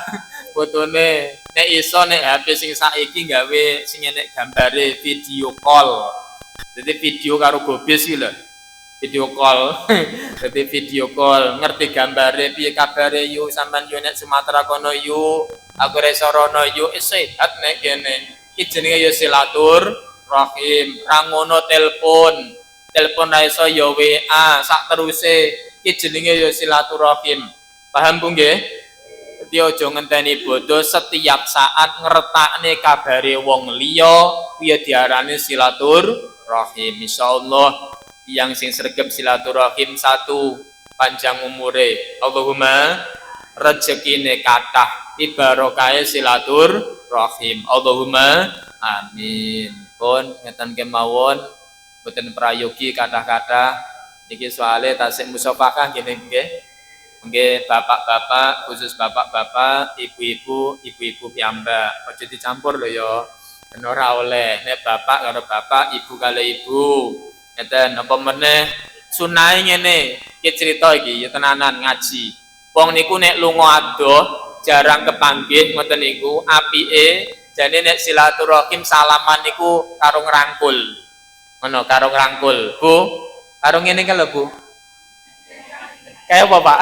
Fotone nek iso nek HP sing saiki gawe sing enek gambare video call. Jadi video karo gobis iki lho. Video call. Jadi video call ngerti gambare piye kabare yu sampean yo nek Sumatera kono yu aku reso rono yu sehat nek kene. Iki jenenge ya silaturahim. Ra ngono telepon ra iso ya WA sak teruse. Iki jenenge ya silaturahim. Paham Bu nggih? Dadi aja ngenteni bodho setiap saat ngretakne kabare wong liya kuwi diarani silaturahim. Insyaallah yang sing sregep silaturahim satu panjang umure. Allahumma rezekine kathah ibarokahe silaturahim. Allahumma amin. Pun ngeten kemawon boten prayogi kathah-kathah iki soale tasik musafakah ngene nggih. Nggih bapak-bapak, khusus bapak-bapak, ibu-ibu piyambak. Aja dicampur lho ya. Ben ora oleh. Nek bapak karo bapak, ibu karo ibu. Ngeten apa meneh sunahe ngene. Iki crita iki ya tenanan ngaji. Wong niku nek lunga adoh jarang kepanggih ngoten niku apike jane nek silaturahim salaman niku karo ngrangkul. Ngono karo ngrangkul. Bu, karo ngene iki lho Bu. Kayak apa Pak?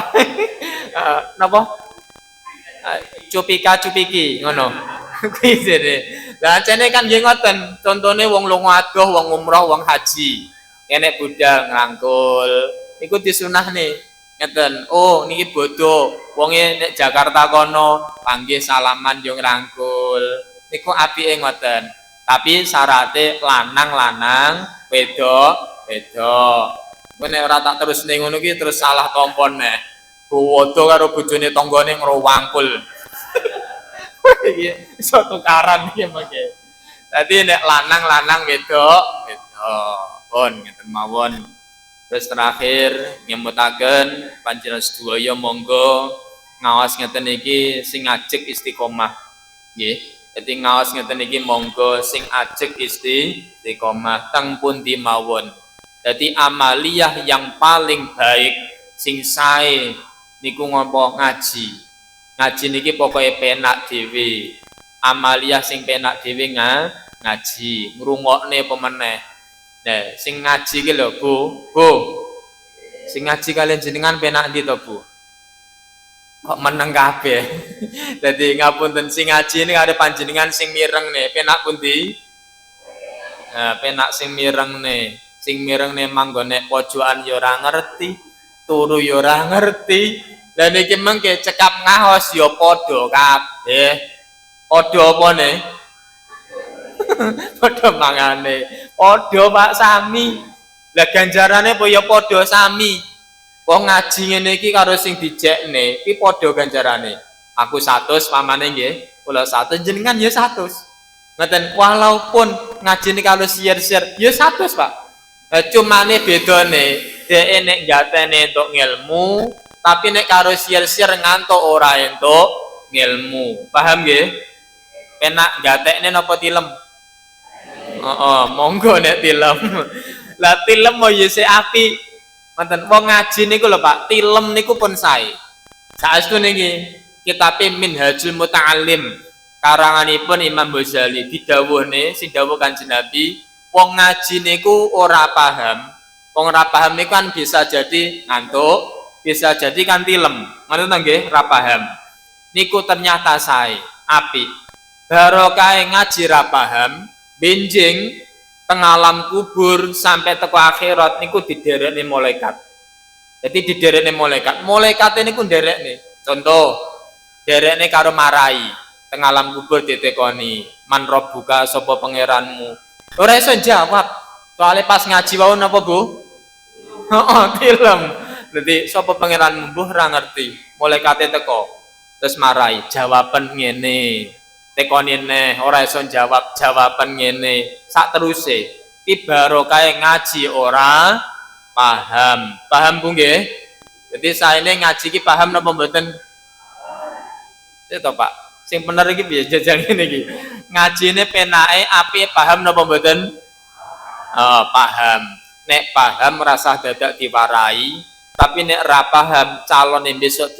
Napa? Cupika-cupiki ngono. Kuwi jere. Lah jane kan nggih ngoten, contone wong lunga adoh, wong umroh, wong haji. Enek budal ngrangkul. Iku disunahne. Ngeten, oh niki bodoh. Wonge nek Jakarta kono panggih salaman yo ngrangkul. Niku apike ngoten. Tapi syaratnya lanang-lanang, wedok. Kowe nek ora tak terusne ngono ki terus salah tompon neh. Bodo karo bojone tanggane ngrowangkul. Iki iso tukaran iki mengke. Dadi nek lanang-lanang wedok. Pun ngeten mawon. Terus terakhir nyemutaken panjenengan sedaya monggo ngawas ngeten iki sing ajeg istiqomah. Nggih. Dadi ngawas ngeten iki monggo sing ajeg istiqomah teng pundi mawon. Dadi amaliyah yang paling baik sing sae niku ngopo ngaji. Ngaji niki pokoke penak dhewe. Amaliyah sing penak dhewe ngaji, ngrungokne pemeneh. Nah, sing ngaji ki lho, Bu. Sing ngaji kalian jenengan penak ndi to, Bu? Kok meneng kabeh. Dadi ngapunten sing ngaji ini ada panjenengan sing mireng nih, penak pundi? Nah, penak sing mireng nih. Sing mireng nih manggone pojokan ya ora ngerti, turu ya ora ngerti. Lah niki mengke cekap ngahos ya padha kabeh. Padha apa nih? Padha mangane. Padha Pak sami. Lah ganjarane apa ya padha sami. Wong ngaji ngene iki karo sing dijekne iki padha ganjarane. Aku 100 pamane nggih, kula 100 jenengan ya 100. Ngoten, walaupun ngaji ini kalau share-share ya 100, Pak. Cumane bedane dhek nek gatene entuk ngilmu, tapi nek karo share-share ngantuk ora entuk ngilmu. Paham nggih? Penak gatekne napa tilem? Monggo nek tilem. Lah tilem mo ya sik apik. Ngoten, wong ngaji niku lho Pak, tilem niku pun sae. Saestu niki kitabe Minhajul Muta'allim karanganipun Imam Ghazali didhawuhne sing dawuh Kanjeng Nabi, wong ngaji niku ora paham. Wong ora paham niku kan bisa jadi ngantuk, bisa jadi kan tilem. Ngoten to nggih, ora paham. Niku ternyata sae, apik. Barokah ngaji ra paham, benjing teng alam kubur sampai teko akhirat niku diderekne malaikat. Jadi diderekne malaikat. Malaikat niku nderekne. Contoh, derekne karo marai teng alam kubur ditekoni, "Man rabbuka, sapa pangeranmu?" Ora iso jawab. Soale pas ngaji wae napa, Bu? Heeh, tilem. Dadi sapa pangeranmu mbuh ora ngerti. Malaikate teko. Terus marai, jawaban ngene. Tekoni neh ora iso jawab, jawaban ngene. Sak teruse. Ki barokah ngaji ora paham. Paham Bu nggih? Jadi saene ngaji ki paham napa mboten? Itu Pak. Sing bener iki piye jajang ngene iki. Ngajine penake apike paham napa mboten? Paham. Nek paham rasah dadak diwarai, tapi nek ra paham calone besok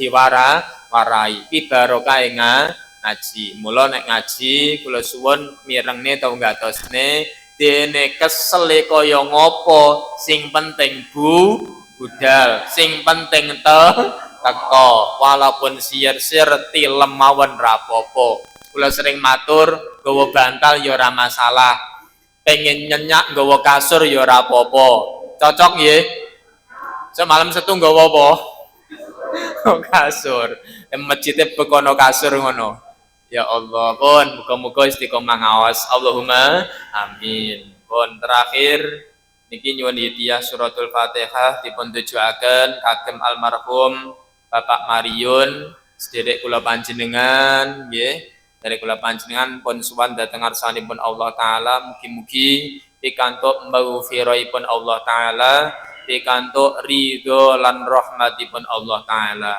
warai. Ki barokah ngaji. Mula nek ngaji kula suwun mirengne tau gatosne dene kesel kaya ngopo, sing penting budal, sing penting teko, walaupun share-share tilem mawon ra apa-apa. Kula sering matur, nggawa bantal ya ora masalah. Pengen nyenyak nggawa kasur ya ora apa-apa. Cocok nggih? Semalam setu nggawa apa? Kasur. Masjidnya bekono kasur ngono. Ya Allah, pun muga-muga istiqomah ngawas. Allahumma amin. Pun terakhir niki nyuwun hidayah suratul Fatihah dipun tujuaken kagem almarhum Bapak Mariun sedherek kula panjenengan nggih. Dari kula panjenengan pun suwan dhateng ngarsanipun Allah taala, mugi-mugi pikantuk maghfirahipun Allah taala, pikantuk ridho lan rahmatipun Allah taala.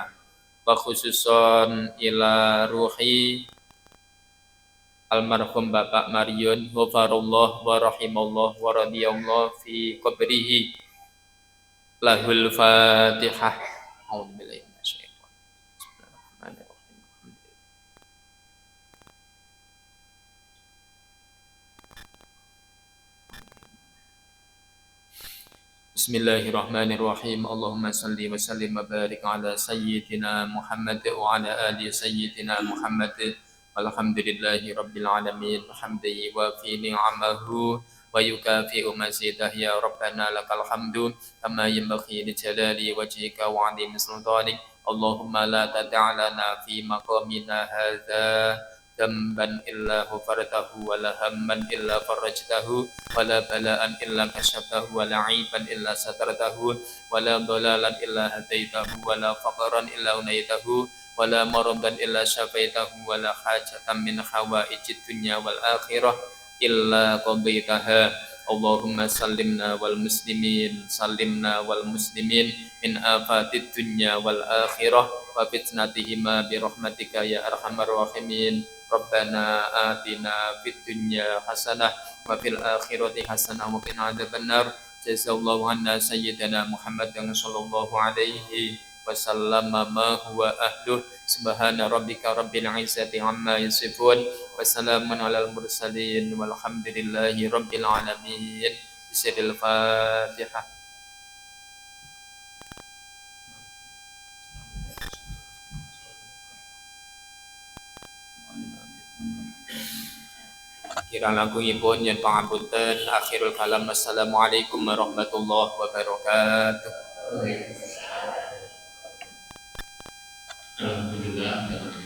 Wa khususon ila ruhi almarhum Bapak Mariun, ghafarallah wa rahimallah wa radiyallahu fi qabrihi. Lahul Fatihah. A'udzubillahi minasyaitonir rajim. Bismillahirrahmanirrahim. Allahumma salli wa sallim wa barik ala sayyidina Muhammad wa ala ali sayyidina Muhammad. Alhamdulillahi rabbil alamin. Hamdi wa fi ni'amahu wa ويكافئ مزيده يا ربنا لك الحمد كما ينبغي لجلال وجهك وعظيم سلطانك اللهم لا تدع لنا في مقامنا هذا ذنبا إلا غفرته ولا هما إلا فرجته ولا بلاء إلا كشفته ولا عيبا إلا سترته ولا ضلالا إلا هديته ولا فقرا إلا أغنيته ولا مرضا إلا شفيته ولا حاجة من حوائج الدنيا والآخرة إلا قضيتها اللهم سلمنا والمسلمين من آفات الدنيا والآخرة وفتنتهما برحمتك يا أرحم الراحمين ربنا آتنا في الدنيا حسنة وفي الآخرة حسنة وقنا عذاب النار جزا الله عنا سيدنا محمد صلى الله عليه وسلم ما هو أهله سبحان ربك رب العزة عما يصفون وسلام على المرسلين والحمد لله رب العالمين بسر الفاتحة Kirang langkungipun yen pangapunten akhirul kalam assalamualaikum warahmatullahi wabarakatuh. Alhamdulillah.